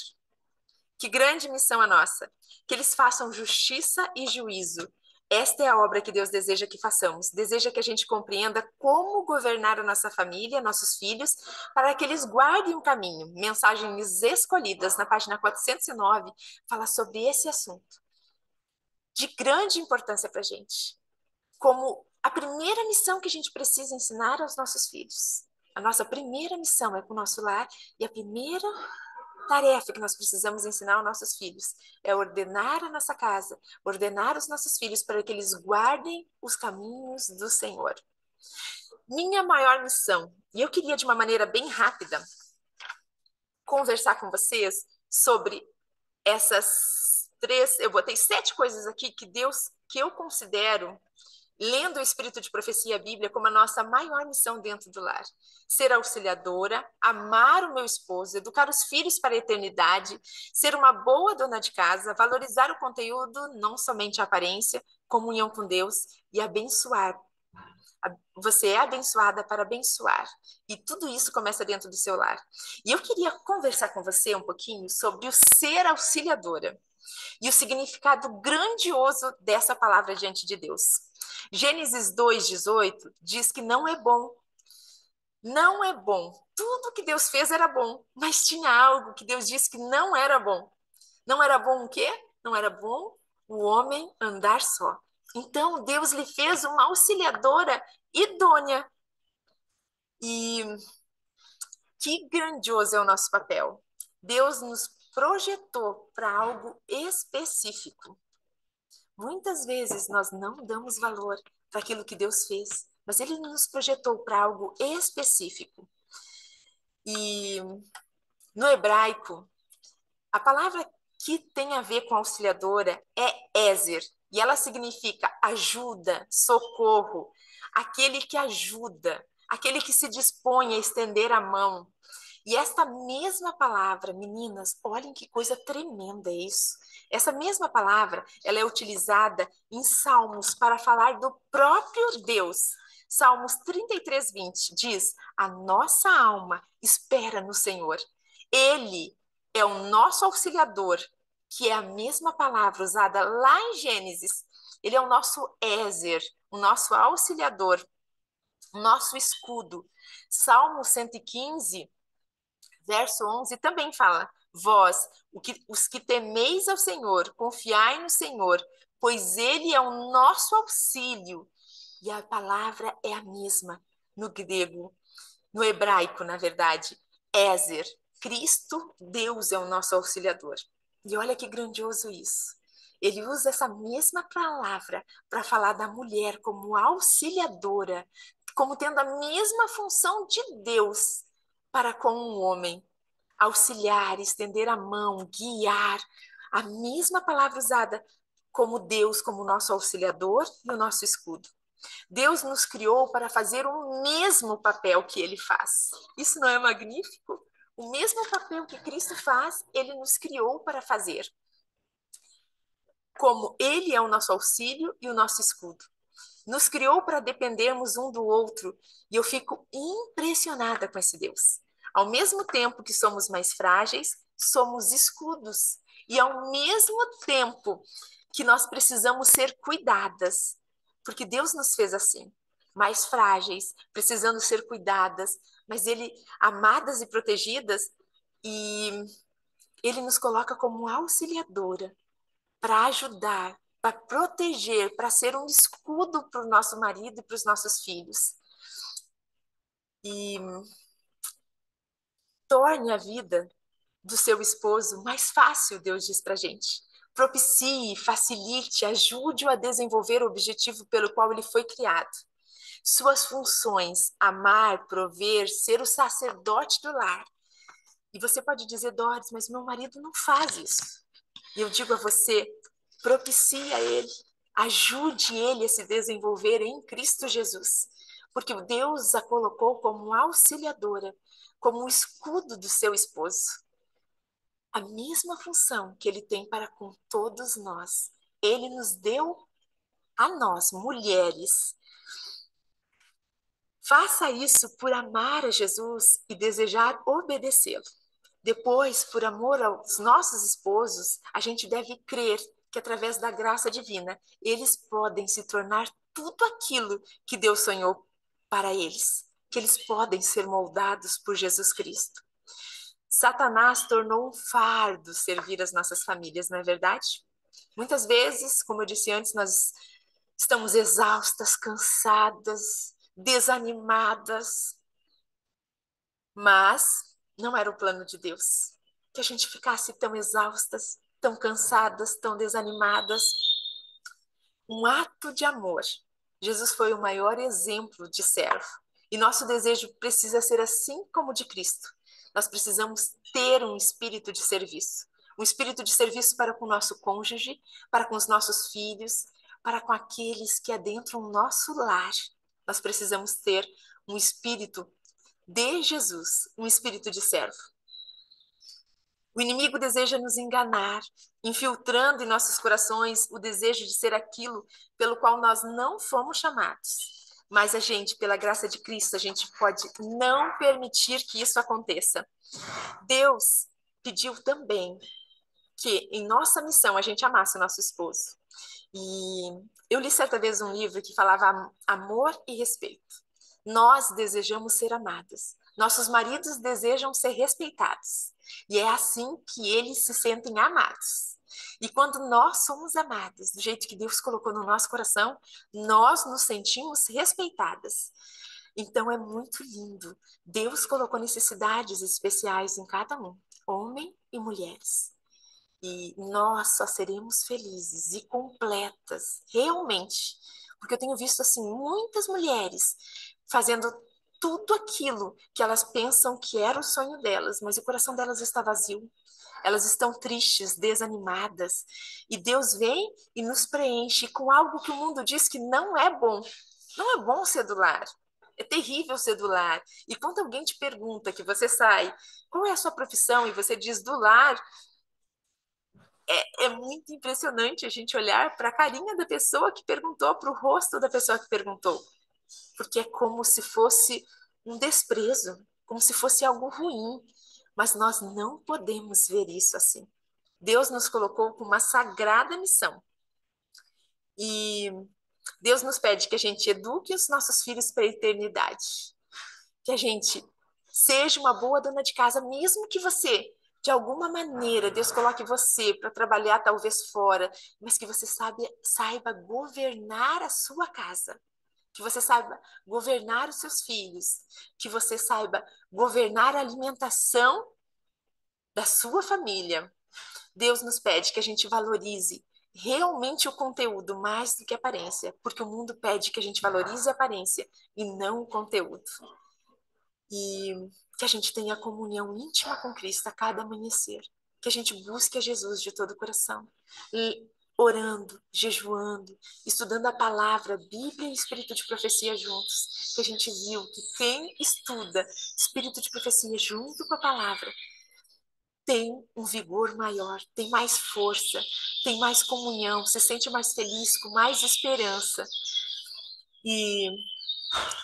Que grande missão a nossa! Que eles façam justiça e juízo. Esta é a obra que Deus deseja que façamos. Deseja que a gente compreenda como governar a nossa família, nossos filhos, para que eles guardem o caminho. Mensagens Escolhidas, na página 409, fala sobre esse assunto. De grande importância para a gente. Como a primeira missão que a gente precisa ensinar aos nossos filhos. A nossa primeira missão é com o nosso lar e a primeira tarefa que nós precisamos ensinar aos nossos filhos é ordenar a nossa casa, ordenar os nossos filhos para que eles guardem os caminhos do Senhor. Minha maior missão, e eu queria de uma maneira bem rápida conversar com vocês sobre essas eu botei 7 coisas aqui que eu considero, lendo o Espírito de Profecia e a Bíblia, como a nossa maior missão dentro do lar. Ser auxiliadora, amar o meu esposo, educar os filhos para a eternidade, ser uma boa dona de casa, valorizar o conteúdo, não somente a aparência, comunhão com Deus e abençoar. Você é abençoada para abençoar. E tudo isso começa dentro do seu lar. E eu queria conversar com você um pouquinho sobre o ser auxiliadora e o significado grandioso dessa palavra diante de Deus. Gênesis 2:18 diz que não é bom. Não é bom. Tudo que Deus fez era bom, mas tinha algo que Deus disse que não era bom. Não era bom o quê? Não era bom o homem andar só. Então, Deus lhe fez uma auxiliadora idônea. E que grandioso é o nosso papel. Deus nos projetou para algo específico. Muitas vezes nós não damos valor para aquilo que Deus fez, mas Ele nos projetou para algo específico. E no hebraico, a palavra que tem a ver com auxiliadora é Ezer, e ela significa ajuda, socorro, aquele que ajuda, aquele que se dispõe a estender a mão. E esta mesma palavra, meninas, olhem que coisa tremenda isso. Essa mesma palavra, ela é utilizada em Salmos para falar do próprio Deus. Salmos 33:20 diz: a nossa alma espera no Senhor. Ele é o nosso auxiliador, que é a mesma palavra usada lá em Gênesis. Ele é o nosso Ézer, o nosso auxiliador, o nosso escudo. Salmo 115, verso 11 também fala: vós, os que temeis ao Senhor, confiai no Senhor, pois Ele é o nosso auxílio. E a palavra é a mesma no grego, no hebraico, na verdade, Ézer. Cristo, Deus é o nosso auxiliador. E olha que grandioso isso. Ele usa essa mesma palavra para falar da mulher como auxiliadora, como tendo a mesma função de Deus para com um homem. Auxiliar, estender a mão, guiar. A mesma palavra usada como Deus, como nosso auxiliador e o nosso escudo. Deus nos criou para fazer o mesmo papel que Ele faz. Isso não é magnífico? O mesmo papel que Cristo faz, Ele nos criou para fazer. Como Ele é o nosso auxílio e o nosso escudo. Nos criou para dependermos um do outro. E eu fico impressionada com esse Deus. Ao mesmo tempo que somos mais frágeis, somos escudos. E ao mesmo tempo que nós precisamos ser cuidadas, porque Deus nos fez assim, mais frágeis, precisando ser cuidadas, mas Ele, amadas e protegidas, e Ele nos coloca como auxiliadora para ajudar, para proteger, para ser um escudo para o nosso marido e para os nossos filhos. E torne a vida do seu esposo mais fácil, Deus diz para a gente. Propicie, facilite, ajude-o a desenvolver o objetivo pelo qual ele foi criado. Suas funções: amar, prover, ser o sacerdote do lar. E você pode dizer: Doris, mas meu marido não faz isso. E eu digo a você: propicie a ele, ajude ele a se desenvolver em Cristo Jesus, porque Deus a colocou como auxiliadora, como um escudo do seu esposo. A mesma função que ele tem para com todos nós, ele nos deu a nós, mulheres. Faça isso por amar a Jesus e desejar obedecê-lo. Depois, por amor aos nossos esposos, a gente deve crer que através da graça divina, eles podem se tornar tudo aquilo que Deus sonhou para eles, que eles podem ser moldados por Jesus Cristo. Satanás tornou um fardo servir as nossas famílias, não é verdade? Muitas vezes, como eu disse antes, nós estamos exaustas, cansadas, desanimadas, mas não era o plano de Deus que a gente ficasse tão exaustas, tão cansadas, tão desanimadas. Um ato de amor. Jesus foi o maior exemplo de servo. E nosso desejo precisa ser assim como o de Cristo. Nós precisamos ter um espírito de serviço. Um espírito de serviço para com o nosso cônjuge, para com os nossos filhos, para com aqueles que adentram o nosso lar. Nós precisamos ter um espírito de Jesus, um espírito de servo. O inimigo deseja nos enganar, infiltrando em nossos corações o desejo de ser aquilo pelo qual nós não fomos chamados. Mas a gente, pela graça de Cristo, a gente pode não permitir que isso aconteça. Deus pediu também que em nossa missão a gente amasse o nosso esposo. E eu li certa vez um livro que falava amor e respeito. Nós desejamos ser amadas. Nossos maridos desejam ser respeitados. E é assim que eles se sentem amados. E quando nós somos amadas, do jeito que Deus colocou no nosso coração, nós nos sentimos respeitadas. Então é muito lindo. Deus colocou necessidades especiais em cada um, homem e mulheres. E nós só seremos felizes e completas, realmente. Porque eu tenho visto, assim, muitas mulheres fazendo tudo aquilo que elas pensam que era o sonho delas, mas o coração delas está vazio. Elas estão tristes, desanimadas. E Deus vem e nos preenche com algo que o mundo diz que não é bom. Não é bom ser do lar. É terrível ser do lar. E quando alguém te pergunta que você sai, qual é a sua profissão? E você diz do lar, é muito impressionante a gente olhar para a carinha da pessoa que perguntou, para o rosto da pessoa que perguntou. Porque é como se fosse um desprezo, como se fosse algo ruim. Mas nós não podemos ver isso assim. Deus nos colocou com uma sagrada missão. E Deus nos pede que a gente eduque os nossos filhos para a eternidade. Que a gente seja uma boa dona de casa, mesmo que você, de alguma maneira, Deus coloque você para trabalhar talvez fora, mas que você saiba governar a sua casa. Que você saiba governar os seus filhos. Que você saiba governar a alimentação da sua família. Deus nos pede que a gente valorize realmente o conteúdo mais do que a aparência, porque o mundo pede que a gente valorize a aparência e não o conteúdo. E que a gente tenha comunhão íntima com Cristo a cada amanhecer, que a gente busque a Jesus de todo o coração, e orando, jejuando, estudando a palavra, Bíblia e Espírito de Profecia juntos, que a gente viu que quem estuda Espírito de Profecia junto com a palavra tem um vigor maior, tem mais força, tem mais comunhão, se sente mais feliz, com mais esperança. E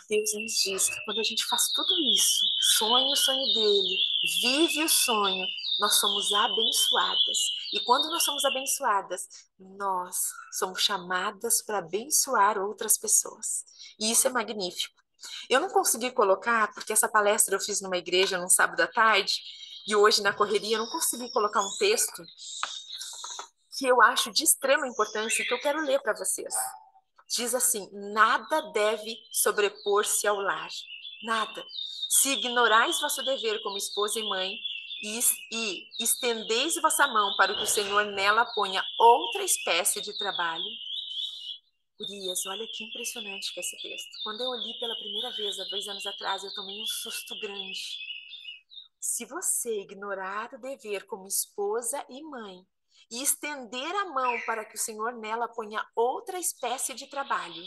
Deus nos diz que quando a gente faz tudo isso, sonha o sonho dele, vive o sonho, nós somos abençoadas. E quando nós somos abençoadas, nós somos chamadas para abençoar outras pessoas. E isso é magnífico. Eu não consegui colocar, porque essa palestra eu fiz numa igreja num sábado à tarde, e hoje na correria eu não consegui colocar um texto que eu acho de extrema importância e que eu quero ler para vocês. Diz assim: nada deve sobrepor-se ao lar. Nada. Se ignorais vosso dever como esposa e mãe, e estendeis vossa mão para que o Senhor nela ponha outra espécie de trabalho. Urias, olha que impressionante que é esse texto. Quando eu li pela primeira vez, há 2 anos atrás, eu tomei um susto grande. Se você ignorar o dever como esposa e mãe, e estender a mão para que o Senhor nela ponha outra espécie de trabalho,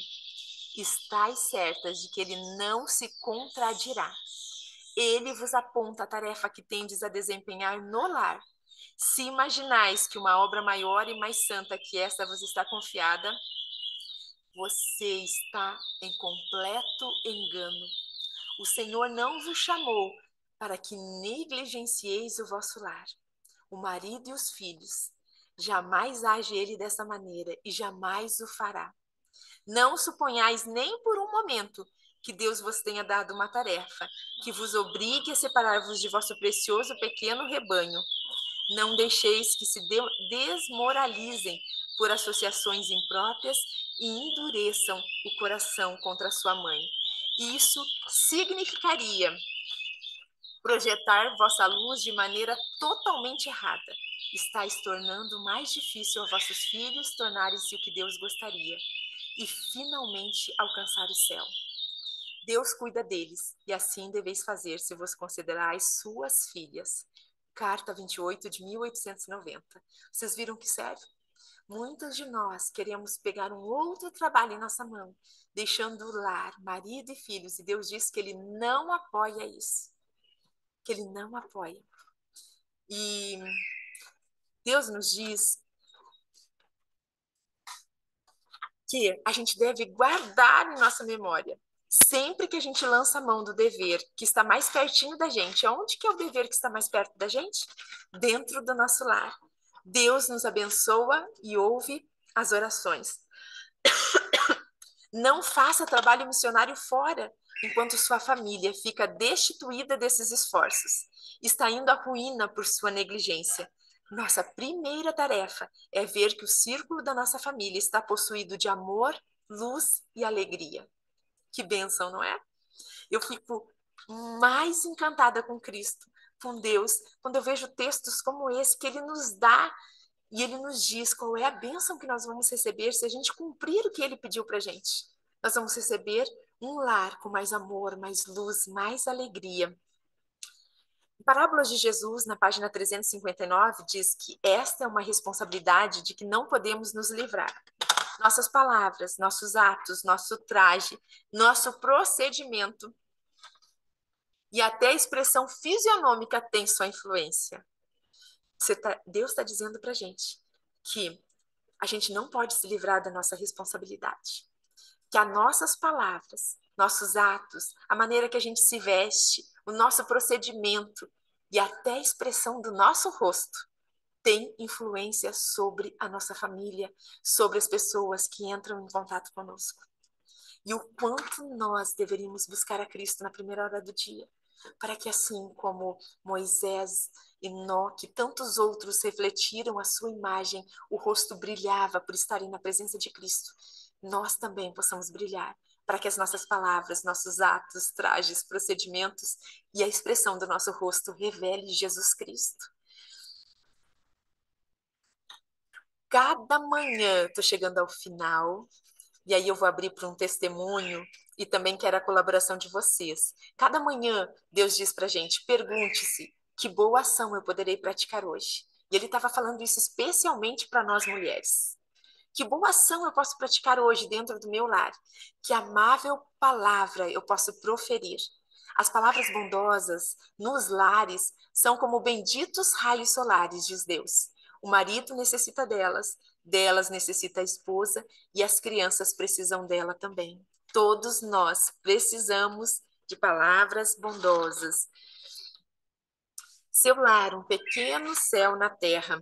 estais certas de que ele não se contradirá. Ele vos aponta a tarefa que tendes a desempenhar no lar. Se imaginais que uma obra maior e mais santa que esta vos está confiada, você está em completo engano. O Senhor não vos chamou para que negligencieis o vosso lar, o marido e os filhos. Jamais age ele dessa maneira e jamais o fará. Não suponhais nem por um momento que Deus vos tenha dado uma tarefa, que vos obrigue a separar-vos de vosso precioso pequeno rebanho. Não deixeis que se desmoralizem por associações impróprias e endureçam o coração contra sua mãe. Isso significaria projetar vossa luz de maneira totalmente errada. Estais tornando mais difícil a vossos filhos tornarem-se o que Deus gostaria e finalmente alcançar o céu. Deus cuida deles, e assim deveis fazer se vos considerais suas filhas. Carta 28 de 1890. Vocês viram que sério? Muitas de nós queremos pegar um outro trabalho em nossa mão, deixando o lar, marido e filhos, e Deus diz que ele não apoia isso. Que ele não apoia. E Deus nos diz que a gente deve guardar em nossa memória, sempre que a gente lança a mão do dever que está mais pertinho da gente. Onde que é o dever que está mais perto da gente? Dentro do nosso lar. Deus nos abençoa e ouve as orações. Não faça trabalho missionário fora, enquanto sua família fica destituída desses esforços. Está indo à ruína por sua negligência. Nossa primeira tarefa é ver que o círculo da nossa família está possuído de amor, luz e alegria. Que bênção, não é? Eu fico mais encantada com Cristo, com Deus, quando eu vejo textos como esse que Ele nos dá e Ele nos diz qual é a bênção que nós vamos receber se a gente cumprir o que Ele pediu para a gente. Nós vamos receber um lar com mais amor, mais luz, mais alegria. Parábolas de Jesus, na página 359, diz que esta é uma responsabilidade de que não podemos nos livrar. Nossas palavras, nossos atos, nosso traje, nosso procedimento e até a expressão fisionômica tem sua influência. Deus está dizendo para a gente que a gente não pode se livrar da nossa responsabilidade. Que as nossas palavras, nossos atos, a maneira que a gente se veste, o nosso procedimento e até a expressão do nosso rosto tem influência sobre a nossa família, sobre as pessoas que entram em contato conosco. E o quanto nós deveríamos buscar a Cristo na primeira hora do dia, para que assim como Moisés, Enoque e tantos outros refletiram a sua imagem, o rosto brilhava por estarem na presença de Cristo, nós também possamos brilhar, para que as nossas palavras, nossos atos, trajes, procedimentos e a expressão do nosso rosto revele Jesus Cristo. Cada manhã, estou chegando ao final, e aí eu vou abrir para um testemunho e também quero a colaboração de vocês. Cada manhã, Deus diz para a gente, pergunte-se, que boa ação eu poderei praticar hoje? E Ele estava falando isso especialmente para nós mulheres. Que boa ação eu posso praticar hoje dentro do meu lar? Que amável palavra eu posso proferir? As palavras bondosas nos lares são como benditos raios solares, diz Deus. O marido necessita delas, delas necessita a esposa e as crianças precisam dela também. Todos nós precisamos de palavras bondosas. Seu lar, um pequeno céu na terra.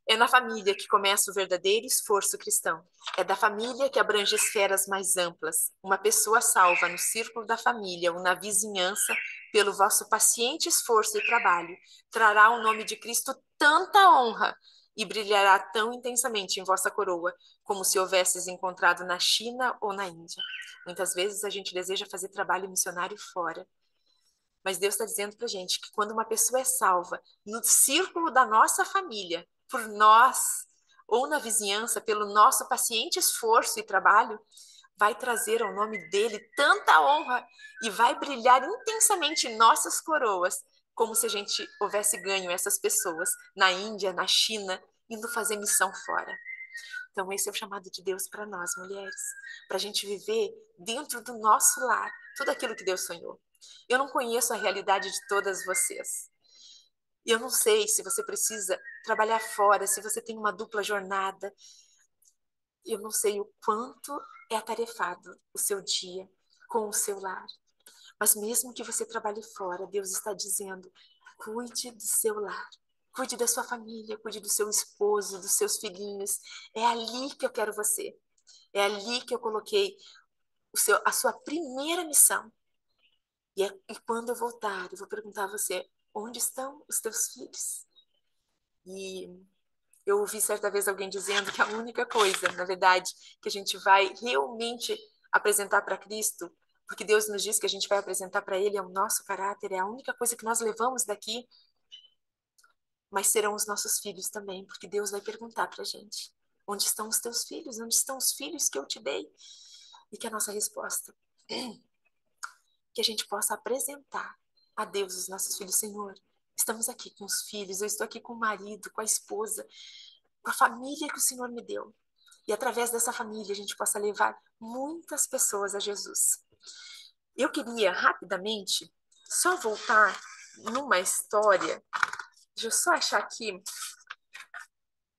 É na família que começa o verdadeiro esforço cristão. É da família que abrange esferas mais amplas. Uma pessoa salva no círculo da família ou na vizinhança, pelo vosso paciente esforço e trabalho, trará o nome de Cristo tanta honra e brilhará tão intensamente em vossa coroa, como se houvesses encontrado na China ou na Índia. Muitas vezes a gente deseja fazer trabalho missionário fora. Mas Deus está dizendo para a gente que quando uma pessoa é salva no círculo da nossa família, por nós, ou na vizinhança, pelo nosso paciente esforço e trabalho, vai trazer ao nome dele tanta honra e vai brilhar intensamente em nossas coroas, como se a gente houvesse ganho essas pessoas na Índia, na China, indo fazer missão fora. Então, esse é o chamado de Deus para nós, mulheres, para a gente viver dentro do nosso lar tudo aquilo que Deus sonhou. Eu não conheço a realidade de todas vocês. E eu não sei se você precisa trabalhar fora, se você tem uma dupla jornada. Eu não sei o quanto é atarefado o seu dia com o seu lar. Mas mesmo que você trabalhe fora, Deus está dizendo: cuide do seu lar. Cuide da sua família, cuide do seu esposo, dos seus filhinhos. É ali que eu quero você. É ali que eu coloquei a sua primeira missão. E quando eu voltar, eu vou perguntar a você: onde estão os teus filhos? E eu ouvi certa vez alguém dizendo que a única coisa, na verdade, que a gente vai realmente apresentar para Cristo, porque Deus nos diz que a gente vai apresentar para Ele é o nosso caráter, é a única coisa que nós levamos daqui, mas serão os nossos filhos também, porque Deus vai perguntar para a gente: onde estão os teus filhos? Onde estão os filhos que eu te dei? E que a nossa resposta, que a gente possa apresentar a Deus os nossos filhos. Senhor, estamos aqui com os filhos, eu estou aqui com o marido, com a esposa, com a família que o Senhor me deu. E através dessa família a gente possa levar muitas pessoas a Jesus. Eu queria rapidamente só voltar numa história. Deixa eu só achar aqui.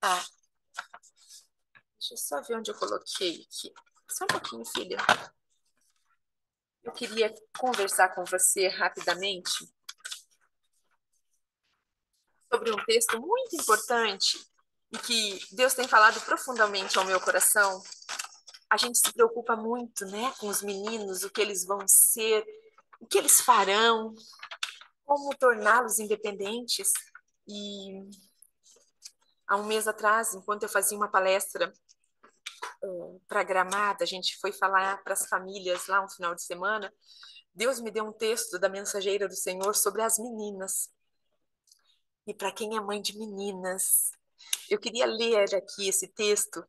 Ah, deixa eu só ver onde eu coloquei aqui. Só um pouquinho, filha. Eu queria conversar com você rapidamente sobre um texto muito importante e que Deus tem falado profundamente ao meu coração. A gente se preocupa muito, né, com os meninos, o que eles vão ser, o que eles farão, como torná-los independentes. E há um mês atrás, enquanto eu fazia uma palestra para Gramada, a gente foi falar para as famílias lá um final de semana. Deus me deu um texto da Mensageira do Senhor sobre as meninas. E para quem é mãe de meninas, eu queria ler aqui esse texto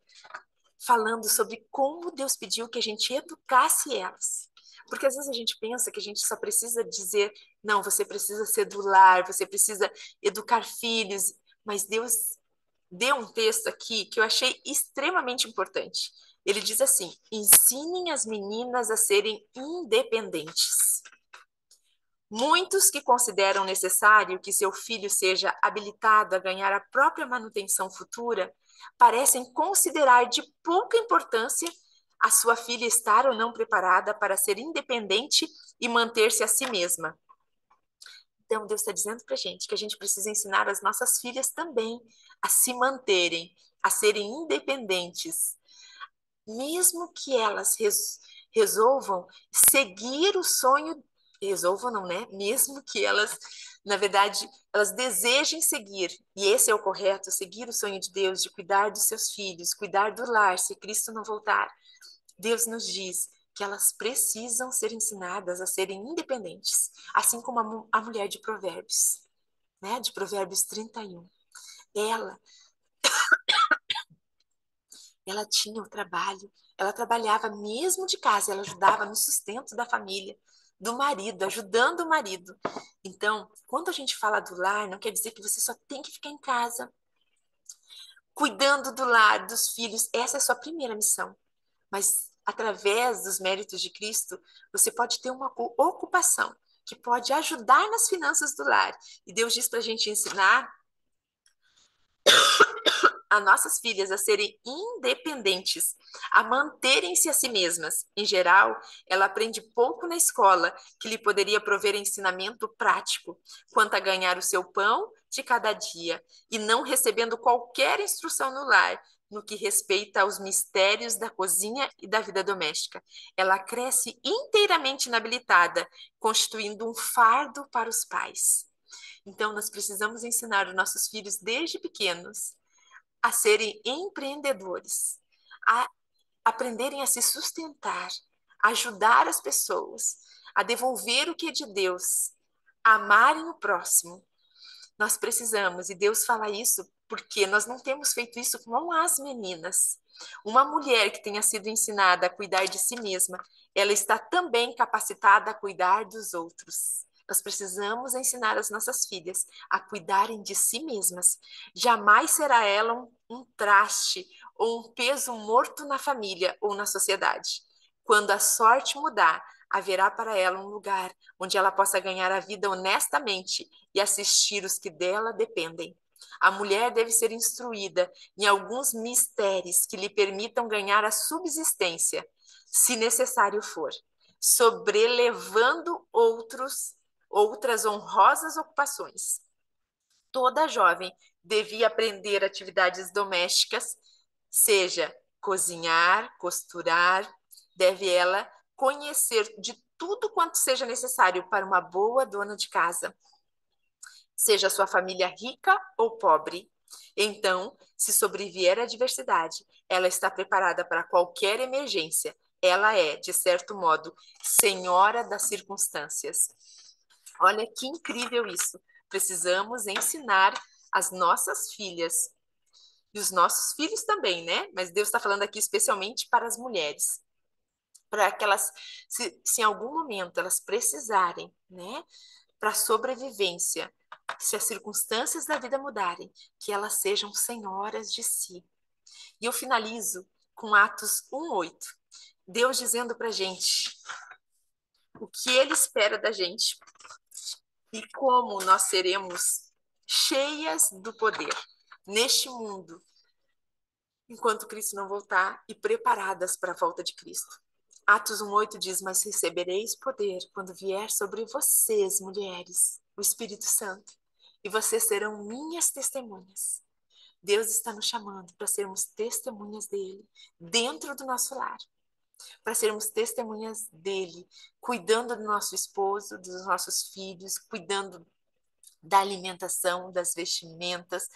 falando sobre como Deus pediu que a gente educasse elas. Porque às vezes a gente pensa que a gente só precisa dizer: não, você precisa ser do lar, você precisa educar filhos. Mas Deus deu um texto aqui que eu achei extremamente importante. Ele diz assim: ensinem as meninas a serem independentes. Muitos que consideram necessário que seu filho seja habilitado a ganhar a própria manutenção futura parecem considerar de pouca importância a sua filha estar ou não preparada para ser independente e manter-se a si mesma. Então, Deus está dizendo para a gente que a gente precisa ensinar as nossas filhas também a se manterem, a serem independentes, mesmo que elas resolvam seguir o sonho, resolvam não, né? Mesmo que elas, na verdade, elas desejem seguir, e esse é o correto, seguir o sonho de Deus, de cuidar dos seus filhos, cuidar do lar, se Cristo não voltar. Deus nos diz que elas precisam ser ensinadas a serem independentes, assim como a mulher de Provérbios, né? De Provérbios 31. Ela tinha o trabalho, ela trabalhava mesmo de casa, ela ajudava no sustento da família, do marido, ajudando o marido. Então, quando a gente fala do lar, não quer dizer que você só tem que ficar em casa, cuidando do lar, dos filhos. Essa é a sua primeira missão. Mas, através dos méritos de Cristo, você pode ter uma ocupação que pode ajudar nas finanças do lar. E Deus diz para a gente ensinar a nossas filhas a serem independentes, a manterem-se a si mesmas. Em geral, ela aprende pouco na escola, que lhe poderia prover ensinamento prático quanto a ganhar o seu pão de cada dia, e não recebendo qualquer instrução no lar, no que respeita aos mistérios da cozinha e da vida doméstica. Ela cresce inteiramente inabilitada, constituindo um fardo para os pais. Então, nós precisamos ensinar os nossos filhos desde pequenos a serem empreendedores, a aprenderem a se sustentar, a ajudar as pessoas, a devolver o que é de Deus, a amarem o próximo. Nós precisamos, e Deus fala isso porque nós não temos feito isso com as meninas. Uma mulher que tenha sido ensinada a cuidar de si mesma, ela está também capacitada a cuidar dos outros. Nós precisamos ensinar as nossas filhas a cuidarem de si mesmas. Jamais será ela um traste ou um peso morto na família ou na sociedade. Quando a sorte mudar, haverá para ela um lugar onde ela possa ganhar a vida honestamente e assistir os que dela dependem. A mulher deve ser instruída em alguns mistérios que lhe permitam ganhar a subsistência, se necessário for, sobrelevando outras honrosas ocupações. Toda jovem devia aprender atividades domésticas, seja cozinhar, costurar, deve ela conhecer de tudo quanto seja necessário para uma boa dona de casa, seja sua família rica ou pobre. Então, se sobrevier a adversidade, ela está preparada para qualquer emergência. Ela é, de certo modo, senhora das circunstâncias. Olha que incrível isso. Precisamos ensinar as nossas filhas e os nossos filhos também, né? Mas Deus está falando aqui especialmente para as mulheres, para que elas, se em algum momento elas precisarem, né, para sobrevivência, se as circunstâncias da vida mudarem, que elas sejam senhoras de si. E eu finalizo com Atos 1:8. Deus dizendo para a gente o que Ele espera da gente e como nós seremos cheias do poder neste mundo, enquanto Cristo não voltar, e preparadas para a volta de Cristo. Atos 1:8 diz: mas recebereis poder quando vier sobre vocês, mulheres, o Espírito Santo, e vocês serão minhas testemunhas. Deus está nos chamando para sermos testemunhas dele dentro do nosso lar, para sermos testemunhas dele, cuidando do nosso esposo, dos nossos filhos, cuidando da alimentação, das vestimentas,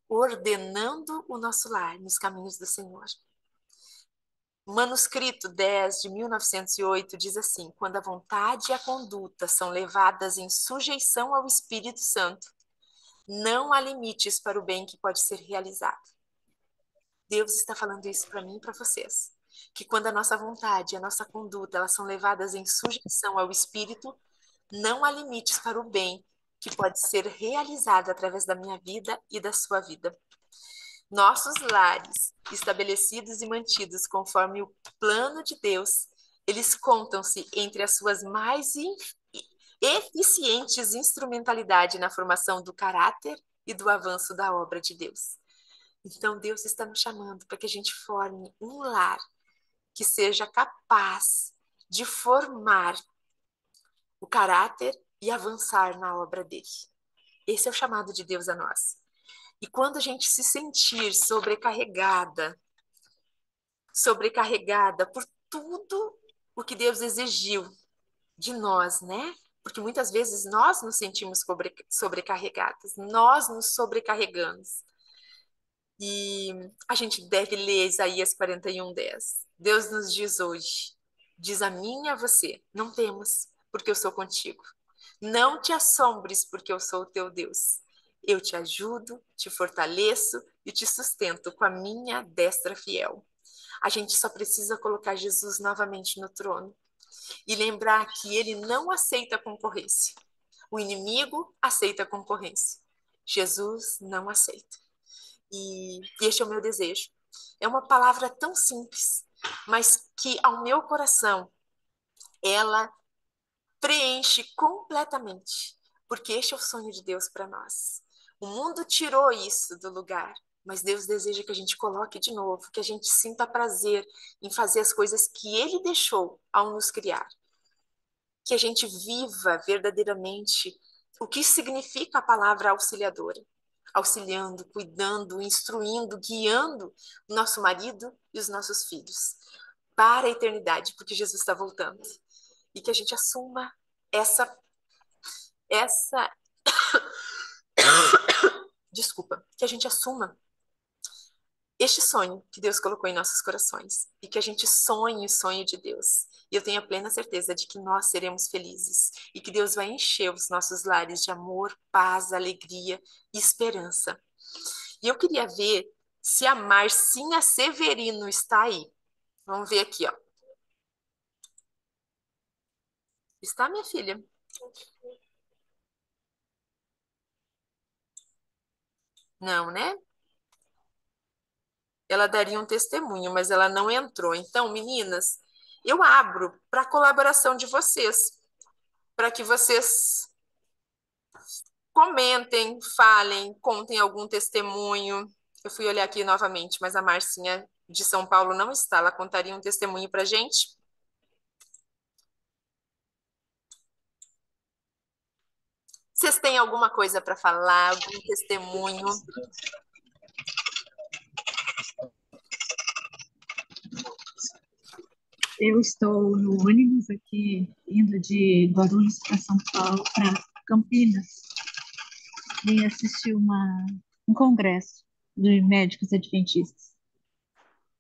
ordenando o nosso lar nos caminhos do Senhor. O manuscrito 10 de 1908 diz assim: quando a vontade e a conduta são levadas em sujeição ao Espírito Santo, não há limites para o bem que pode ser realizado. Deus está falando isso para mim e para vocês, que quando a nossa vontade e a nossa conduta elas são levadas em sujeição ao Espírito, não há limites para o bem que pode ser realizado através da minha vida e da sua vida. Nossos lares, estabelecidos e mantidos conforme o plano de Deus, eles contam-se entre as suas mais eficientes instrumentalidades na formação do caráter e do avanço da obra de Deus. Então, Deus está nos chamando para que a gente forme um lar que seja capaz de formar o caráter e avançar na obra dele. Esse é o chamado de Deus a nós. E quando a gente se sentir sobrecarregada por tudo o que Deus exigiu de nós, né? Porque muitas vezes nós nos sentimos sobrecarregadas, nós nos sobrecarregamos. E a gente deve ler Isaías 41:10. Deus nos diz hoje, diz a mim e a você, não temas, porque eu sou contigo. Não te assombres, porque eu sou o teu Deus. Eu te ajudo, te fortaleço e te sustento com a minha destra fiel. A gente só precisa colocar Jesus novamente no trono e lembrar que ele não aceita concorrência. O inimigo aceita concorrência. Jesus não aceita. E este é o meu desejo. É uma palavra tão simples, mas que ao meu coração ela preenche completamente, porque este é o sonho de Deus para nós. O mundo tirou isso do lugar, mas Deus deseja que a gente coloque de novo, que a gente sinta prazer em fazer as coisas que Ele deixou ao nos criar. Que a gente viva verdadeiramente o que significa a palavra auxiliadora. Auxiliando, cuidando, instruindo, guiando o nosso marido e os nossos filhos para a eternidade, porque Jesus está voltando. E que a gente assuma essa desculpa, que a gente assuma este sonho que Deus colocou em nossos corações e que a gente sonhe o sonho de Deus. E eu tenho a plena certeza de que nós seremos felizes e que Deus vai encher os nossos lares de amor, paz, alegria e esperança. E eu queria ver se a Marcinha Severino está aí. Vamos ver aqui, ó. Está, minha filha? Não, né? Ela daria um testemunho, mas ela não entrou. Então, meninas, eu abro para a colaboração de vocês, para que vocês comentem, falem, contem algum testemunho. Eu fui olhar aqui novamente, mas a Marcinha de São Paulo não está. Ela contaria um testemunho para gente? Vocês têm alguma coisa para falar, algum testemunho? Eu estou no ônibus aqui, indo de Guarulhos para São Paulo, para Campinas, e assisti um congresso de médicos adventistas.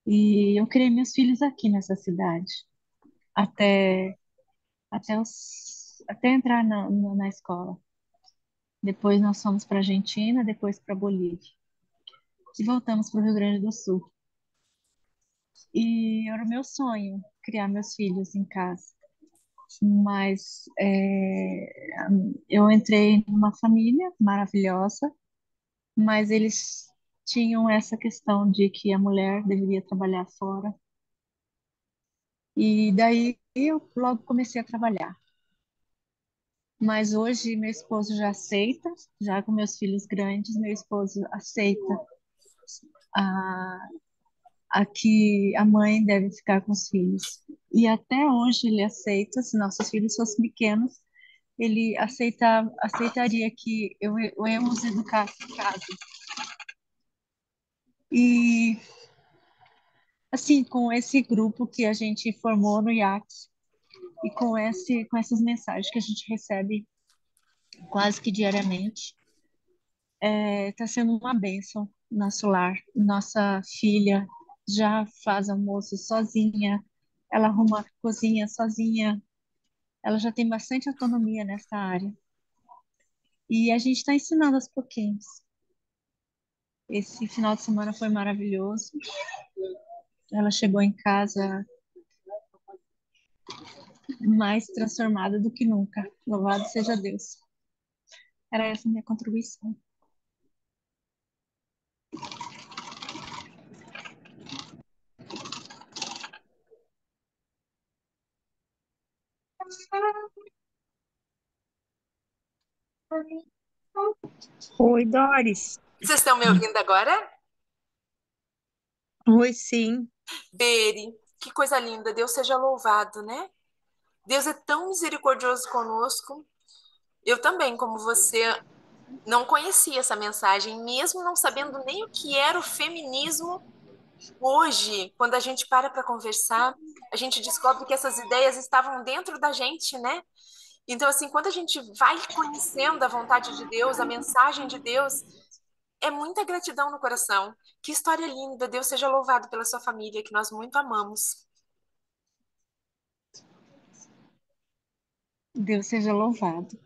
E eu criei meus filhos aqui nessa cidade, até, até entrar na escola. Depois nós fomos para a Argentina, depois para Bolívia. E voltamos para o Rio Grande do Sul. E era o meu sonho criar meus filhos em casa. Mas eu entrei numa família maravilhosa, mas eles tinham essa questão de que a mulher deveria trabalhar fora. E daí eu logo comecei a trabalhar. Mas hoje meu esposo já aceita, já com meus filhos grandes, meu esposo aceita a, a que a mãe deve ficar com os filhos. E até hoje ele aceita, se nossos filhos fossem pequenos, ele aceitaria que eu os educasse em casa. E, assim, com esse grupo que a gente formou no IAC, e com essas mensagens que a gente recebe quase que diariamente, está sendo uma bênção no nosso lar. Nossa filha já faz almoço sozinha, ela arruma a cozinha sozinha, ela já tem bastante autonomia nessa área. E a gente está ensinando aos pouquinhos. Esse final de semana foi maravilhoso. Ela chegou em casa mais transformada do que nunca. Louvado seja Deus. Era essa a minha contribuição. Oi, Doris. Vocês estão me ouvindo agora? Oi, sim. Beri, que coisa linda. Deus seja louvado, né? Deus é tão misericordioso conosco. Eu também, como você, não conhecia essa mensagem, mesmo não sabendo nem o que era o feminismo. Hoje, quando a gente para conversar, a gente descobre que essas ideias estavam dentro da gente, né? Então, assim, quando a gente vai conhecendo a vontade de Deus, a mensagem de Deus, é muita gratidão no coração. Que história linda. Deus seja louvado pela sua família, que nós muito amamos. Deus seja louvado.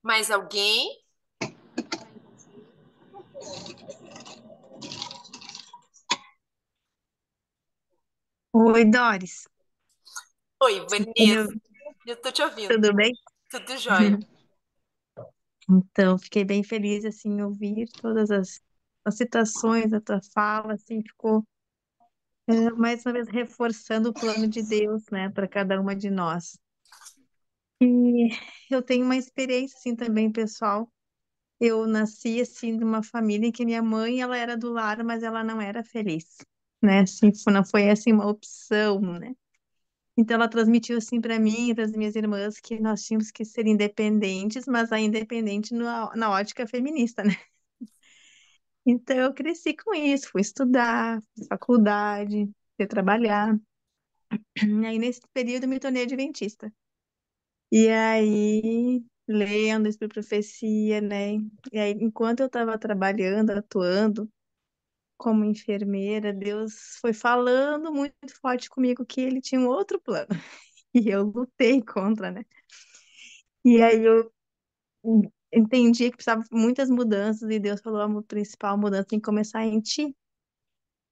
Mais alguém? Oi, Doris. Oi, Me Vanessa. ouve? Eu tô te ouvindo. Tudo bem? Tudo jóia. Então, fiquei bem feliz, assim, em ouvir todas as citações da tua fala, assim, ficou, mais uma vez, reforçando o plano de Deus, né, para cada uma de nós. E eu tenho uma experiência, assim, também, pessoal. Eu nasci, assim, de uma família em que minha mãe, ela era do lar, mas ela não era feliz, né, assim, não foi, assim, uma opção, né. Então, ela transmitiu assim para mim e para as minhas irmãs que nós tínhamos que ser independentes, mas a independente na ótica feminista, né? Então, eu cresci com isso, fui estudar, fiz faculdade, fui trabalhar. E aí, nesse período, eu me tornei adventista. E aí, lendo, isso por profecia, né? E aí, enquanto eu estava trabalhando, atuando como enfermeira, Deus foi falando muito forte comigo que ele tinha um outro plano. E eu lutei contra, né? E aí eu entendi que precisava de muitas mudanças e Deus falou a principal mudança tem que começar em ti,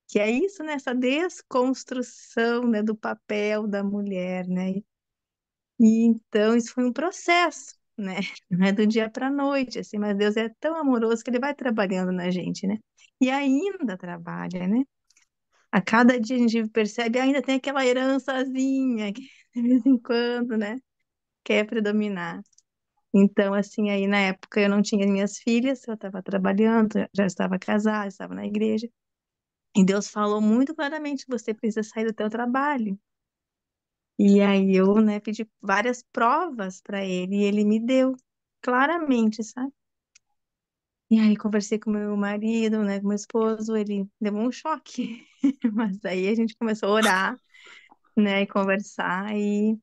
que é isso, né? Essa desconstrução, né, do papel da mulher, né? E então isso foi um processo. né? Não é do dia para a noite, assim, mas Deus é tão amoroso que ele vai trabalhando na gente, né? E ainda trabalha, né? A cada dia a gente percebe, ainda tem aquela herançazinha que de vez em quando, né? Quer predominar. Então, assim, aí na época eu não tinha minhas filhas, eu estava trabalhando, já estava casada, estava na igreja. E Deus falou muito claramente, você precisa sair do teu trabalho. E aí eu, né, pedi várias provas para ele e ele me deu claramente, sabe? E aí conversei com meu marido, né, com meu esposo, ele deu um choque. Mas aí a gente começou a orar, né, e conversar e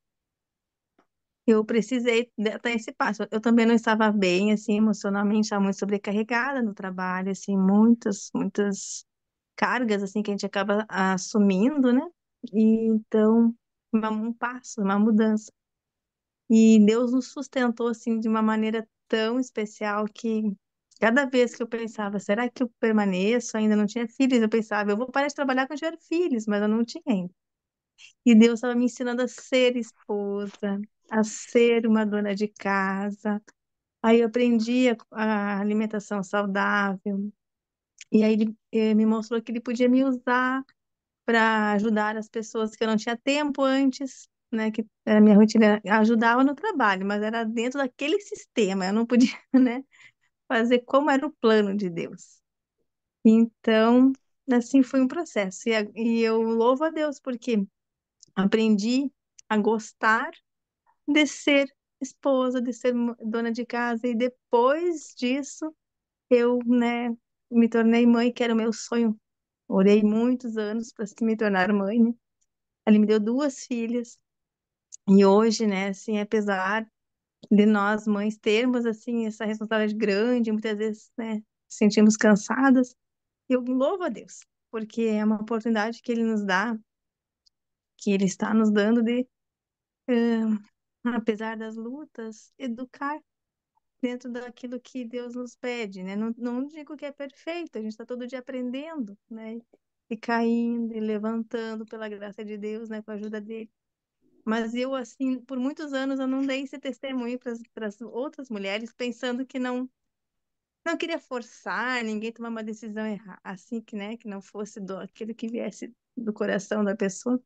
eu precisei dar esse passo. Eu também não estava bem, assim, emocionalmente, estava muito sobrecarregada no trabalho, assim, muitas cargas, assim, que a gente acaba assumindo, né? E então, um passo, uma mudança. E Deus nos sustentou, assim, de uma maneira tão especial que cada vez que eu pensava, será que eu permaneço? Ainda não tinha filhos, eu pensava, eu vou parar de trabalhar quando tiver filhos, mas eu não tinha ainda. E Deus estava me ensinando a ser esposa, a ser uma dona de casa. Aí eu aprendi a alimentação saudável. E aí ele me mostrou que ele podia me usar para ajudar as pessoas que eu não tinha tempo antes, né? Que a minha rotina ajudava no trabalho, mas era dentro daquele sistema. Eu não podia, né, fazer como era o plano de Deus. Então, assim foi um processo. E eu louvo a Deus porque aprendi a gostar de ser esposa, de ser dona de casa, e depois disso eu, né, me tornei mãe, que era o meu sonho. Orei muitos anos para me tornar mãe, né? Ele me deu duas filhas, e hoje, né, assim, apesar de nós mães termos, assim, essa responsabilidade grande, muitas vezes, né, sentimos cansadas, eu louvo a Deus, porque é uma oportunidade que Ele nos dá, que Ele está nos dando de, eh, apesar das lutas, educar dentro daquilo que Deus nos pede, né? Não, não digo que é perfeito, a gente está todo dia aprendendo, né? E caindo e levantando pela graça de Deus, né? Com a ajuda dele. Mas eu, assim, por muitos anos eu não dei esse testemunho para as outras mulheres, pensando que não queria forçar ninguém a tomar uma decisão errada, assim que, né? Que não fosse aquilo que viesse do coração da pessoa.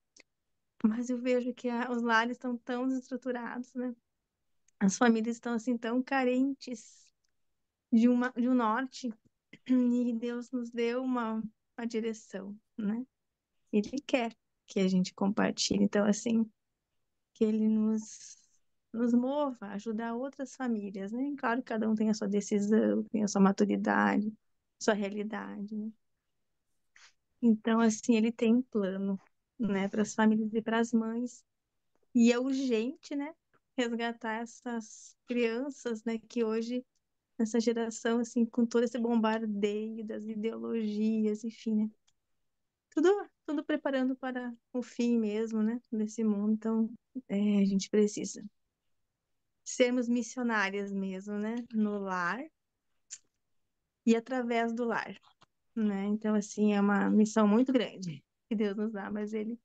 Mas eu vejo que os lares estão tão desestruturados, né? As famílias estão assim tão carentes de um norte, e Deus nos deu uma direção, né? Ele quer que a gente compartilhe, então assim, que ele nos mova a ajudar outras famílias, né? Claro que cada um tem a sua decisão, tem a sua maturidade, sua realidade, né? Então assim, ele tem um plano, né, para as famílias e para as mães, e é urgente, né, resgatar essas crianças, né, que hoje nessa geração, assim, com todo esse bombardeio das ideologias, enfim, né? Tudo preparando para o fim mesmo, né? Desse mundo. Então, a gente precisa sermos missionárias mesmo, né? No lar e através do lar, né? Então, assim, é uma missão muito grande que Deus nos dá, mas Ele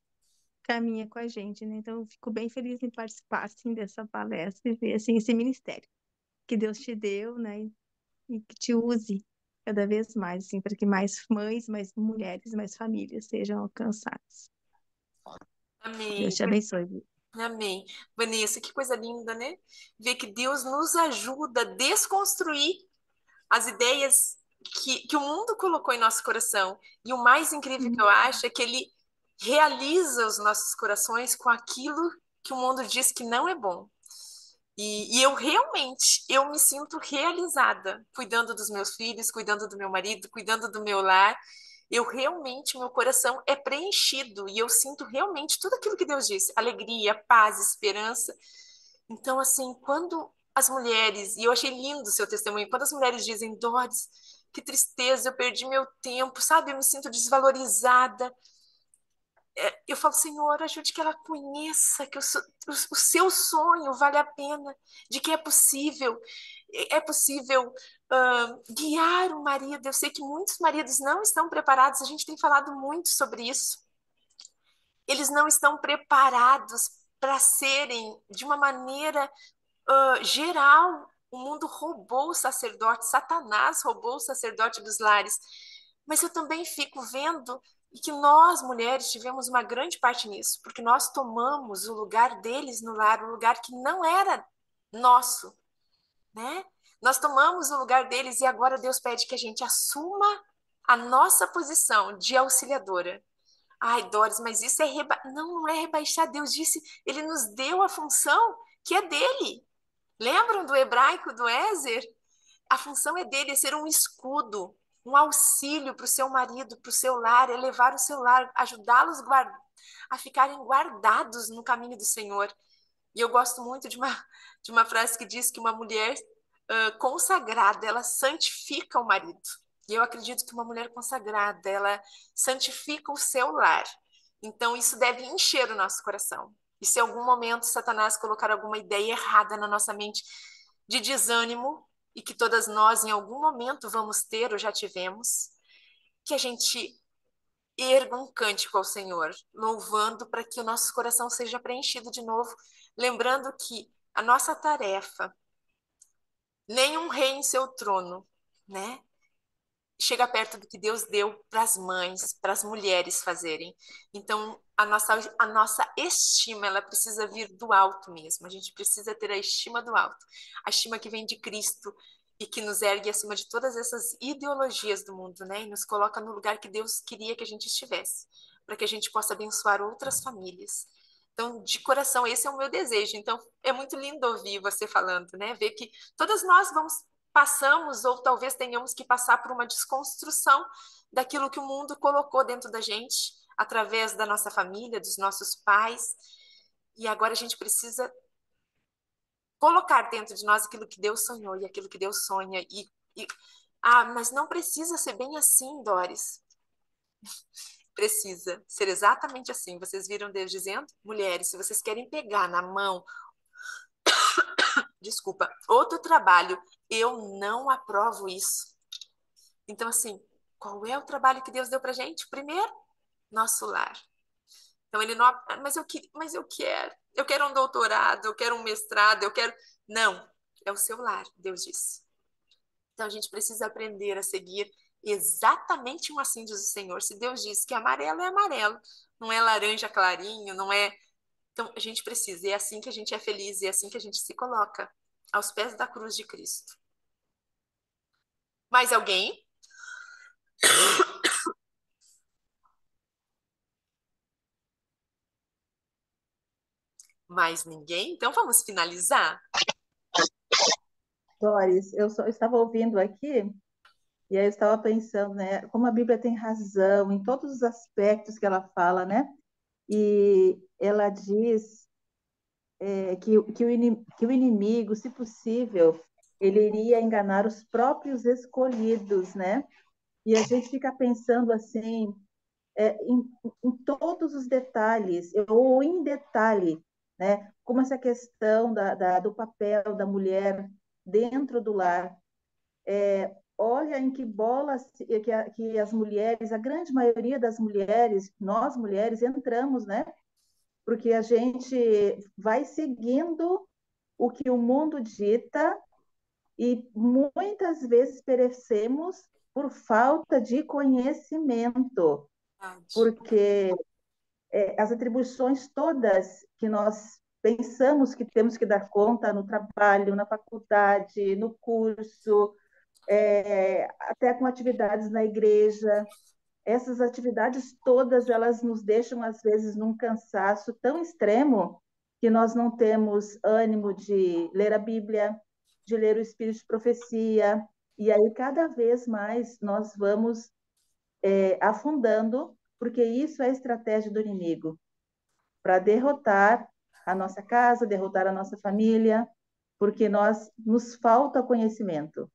caminha com a gente, né? Então, eu fico bem feliz em participar, assim, dessa palestra e ver, assim, esse ministério que Deus te deu, né? E que te use cada vez mais, assim, para que mais mães, mais mulheres, mais famílias sejam alcançadas. Deus Amém. te abençoe. Amém. Vanessa, que coisa linda, né? Ver que Deus nos ajuda a desconstruir as ideias que o mundo colocou em nosso coração. E o mais incrível que eu acho é que ele realiza os nossos corações com aquilo que o mundo diz que não é bom. E eu realmente, eu me sinto realizada cuidando dos meus filhos, cuidando do meu marido, cuidando do meu lar. Eu realmente, meu coração é preenchido e eu sinto realmente tudo aquilo que Deus disse: alegria, paz, esperança. Então, assim, quando as mulheres, e eu achei lindo o seu testemunho, quando as mulheres dizem, Doris, que tristeza, eu perdi meu tempo, sabe? Eu me sinto desvalorizada. Eu falo, Senhor, ajude que ela conheça que o seu sonho vale a pena, de que é possível guiar o marido. Eu sei que muitos maridos não estão preparados, a gente tem falado muito sobre isso. Eles não estão preparados para serem de uma maneira geral. O mundo roubou o sacerdote, Satanás roubou o sacerdote dos lares. Mas eu também fico vendo e que nós, mulheres, tivemos uma grande parte nisso, porque nós tomamos o lugar deles no lar, o lugar que não era nosso, né? Nós tomamos o lugar deles e agora Deus pede que a gente assuma a nossa posição de auxiliadora. Ai, Doris, mas isso não é rebaixar. Deus disse, ele nos deu a função que é dele. Lembram do hebraico do Ézer? A função é dele, é ser um escudo, um auxílio para o seu marido, para o seu lar, é levar o seu lar, ajudá-los a ficarem guardados no caminho do Senhor. E eu gosto muito de uma frase que diz que uma mulher consagrada, ela santifica o marido. E eu acredito que uma mulher consagrada, ela santifica o seu lar. Então, isso deve encher o nosso coração. E se em algum momento Satanás colocar alguma ideia errada na nossa mente de desânimo, e que todas nós em algum momento vamos ter ou já tivemos, que a gente erga um cântico ao Senhor, louvando para que o nosso coração seja preenchido de novo, lembrando que a nossa tarefa, nenhum rei em seu trono, né? Chega perto do que Deus deu para as mães, para as mulheres fazerem. Então, a nossa estima, ela precisa vir do alto mesmo. A gente precisa ter a estima do alto. A estima que vem de Cristo e que nos ergue acima de todas essas ideologias do mundo, né? E nos coloca no lugar que Deus queria que a gente estivesse, para que a gente possa abençoar outras famílias. Então, de coração, esse é o meu desejo. Então, é muito lindo ouvir você falando, né? Ver que todas nós passamos ou talvez tenhamos que passar por uma desconstrução daquilo que o mundo colocou dentro da gente, através da nossa família, dos nossos pais. E agora a gente precisa colocar dentro de nós aquilo que Deus sonhou e aquilo que Deus sonha. Mas não precisa ser bem assim, Doris. Precisa ser exatamente assim. Vocês viram Deus dizendo? Mulheres, se vocês querem pegar na mão, desculpa, outro trabalho, eu não aprovo isso. Então, assim, qual é o trabalho que Deus deu pra gente? Primeiro, nosso lar. Então, ele não, mas eu quero um doutorado, eu quero um mestrado, eu quero... Não, é o seu lar, Deus disse. Então, a gente precisa aprender a seguir exatamente um assim diz o Senhor. Se Deus diz que amarelo é amarelo, não é laranja clarinho, não é... Então, a gente precisa, e é assim que a gente é feliz, e é assim que a gente se coloca aos pés da cruz de Cristo. Mais alguém? Mais ninguém? Então, vamos finalizar? Doris, eu estava ouvindo aqui, e aí eu estava pensando, né, como a Bíblia tem razão em todos os aspectos que ela fala, né? E ela diz que o inimigo, se possível, ele iria enganar os próprios escolhidos, né? E a gente fica pensando assim, em todos os detalhes, ou em detalhe, né? Como essa questão do papel da mulher dentro do lar. Olha em que bolas que as mulheres, a grande maioria das mulheres, nós mulheres, entramos, né? Porque a gente vai seguindo o que o mundo dita e muitas vezes perecemos por falta de conhecimento, porque as atribuições todas que nós pensamos que temos que dar conta no trabalho, na faculdade, no curso, até com atividades na igreja, essas atividades todas, elas nos deixam, às vezes, num cansaço tão extremo que nós não temos ânimo de ler a Bíblia, de ler o Espírito de Profecia, e aí cada vez mais nós vamos afundando, porque isso é a estratégia do inimigo, para derrotar a nossa casa, derrotar a nossa família, porque nos falta conhecimento,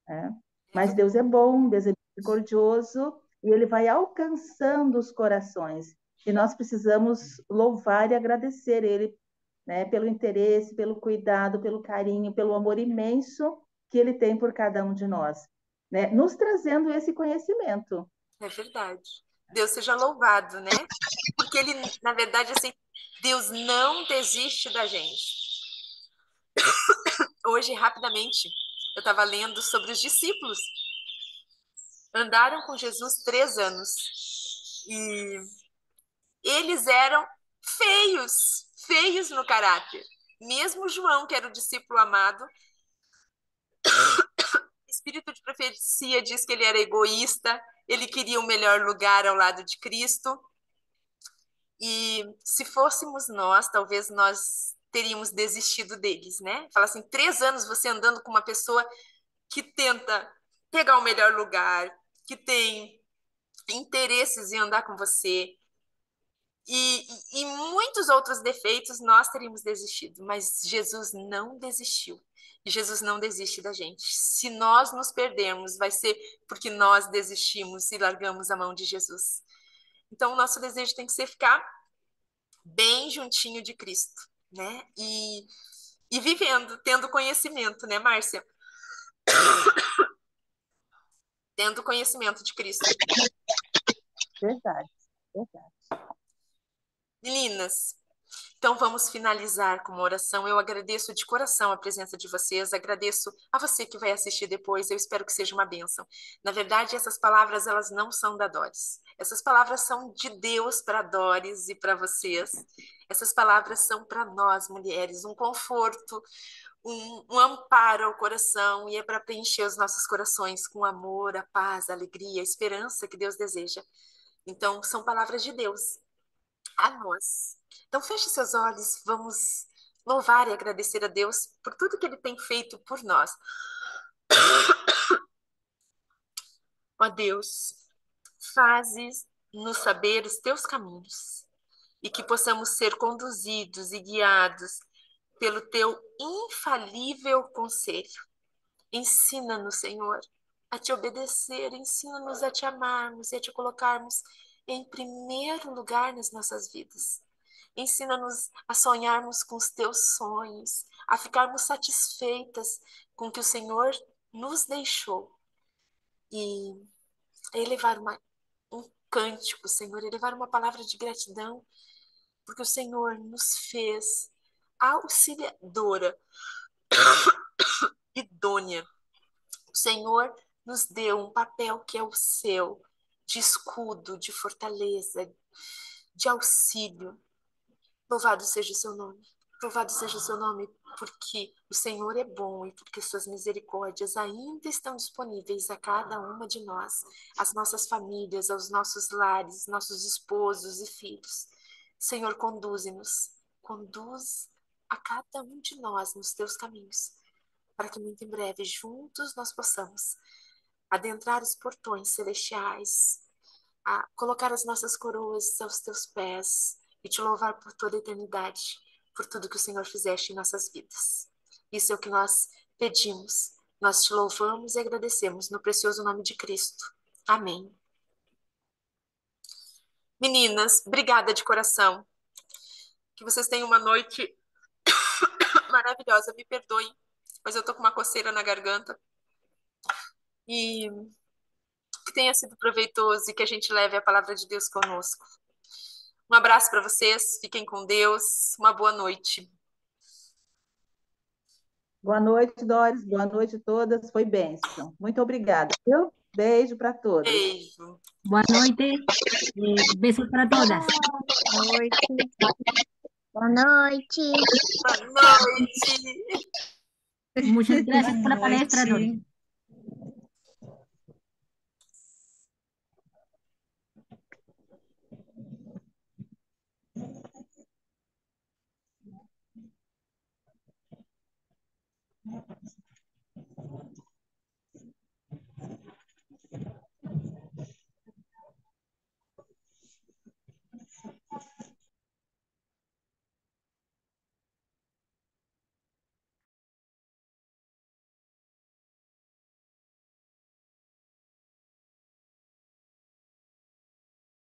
né? Mas Deus é bom, Deus é misericordioso, e Ele vai alcançando os corações. E nós precisamos louvar e agradecer Ele, né, pelo interesse, pelo cuidado, pelo carinho, pelo amor imenso que Ele tem por cada um de nós, né? Nos trazendo esse conhecimento. É verdade. Deus seja louvado, né? Porque ele, na verdade, assim, Deus não desiste da gente. Hoje, rapidamente, eu estava lendo sobre os discípulos. Andaram com Jesus 3 anos. E eles eram feios no caráter. Mesmo João, que era o discípulo amado, espírito de profecia diz que ele era egoísta, ele queria o melhor lugar ao lado de Cristo. E se fôssemos nós, talvez nós teríamos desistido deles, né? Fala assim, 3 anos você andando com uma pessoa que tenta pegar o melhor lugar, que tem interesses em andar com você, e muitos outros defeitos nós teríamos desistido, mas Jesus não desistiu. E Jesus não desiste da gente. Se nós nos perdermos, vai ser porque nós desistimos e largamos a mão de Jesus. Então, o nosso desejo tem que ser ficar bem juntinho de Cristo, né? E vivendo, tendo conhecimento, né, Márcia? Tendo conhecimento de Cristo. Verdade, verdade. Meninas, então vamos finalizar com uma oração. Eu agradeço de coração a presença de vocês, agradeço a você que vai assistir depois, eu espero que seja uma bênção. Na verdade, essas palavras, elas não são da Doris. Essas palavras são de Deus para Doris e para vocês. Essas palavras são para nós, mulheres, um conforto, um amparo ao coração, e é para preencher os nossos corações com amor, a paz, a alegria, a esperança que Deus deseja. Então, são palavras de Deus a nós. Então, feche seus olhos, vamos louvar e agradecer a Deus por tudo que Ele tem feito por nós. Ó Deus, fazes-nos saber os teus caminhos e que possamos ser conduzidos e guiados pelo teu infalível conselho. Ensina-nos, Senhor, a te obedecer, ensina-nos a te amarmos e a te colocarmos em primeiro lugar nas nossas vidas. Ensina-nos a sonharmos com os teus sonhos, a ficarmos satisfeitas com o que o Senhor nos deixou e a elevar um cântico, Senhor, elevar uma palavra de gratidão, porque o Senhor nos fez auxiliadora, idônea. O Senhor nos deu um papel que é o seu, de escudo, de fortaleza, de auxílio. Louvado seja o seu nome. Louvado seja o seu nome, porque o Senhor é bom e porque suas misericórdias ainda estão disponíveis a cada uma de nós, às nossas famílias, aos nossos lares, nossos esposos e filhos. Senhor, conduze-nos, conduz a cada um de nós nos teus caminhos, para que muito em breve juntos nós possamos adentrar os portões celestiais, a colocar as nossas coroas aos teus pés e te louvar por toda a eternidade, por tudo que o Senhor fizeste em nossas vidas. Isso é o que nós pedimos. Nós te louvamos e agradecemos no precioso nome de Cristo. Amém. Meninas, obrigada de coração. Que vocês tenham uma noite maravilhosa. Me perdoem, mas eu tô com uma coceira na garganta. E que tenha sido proveitoso e que a gente leve a palavra de Deus conosco. Um abraço para vocês, fiquem com Deus, uma boa noite. Boa noite, Doris. Boa noite a todas. Foi bênção. Muito obrigada, viu? Beijo para todas. Beijo. Boa noite. Besos para todas. Boa noite. Boa noite. Boa noite. Muchas gracias Boa por la palestra, Doris. noite.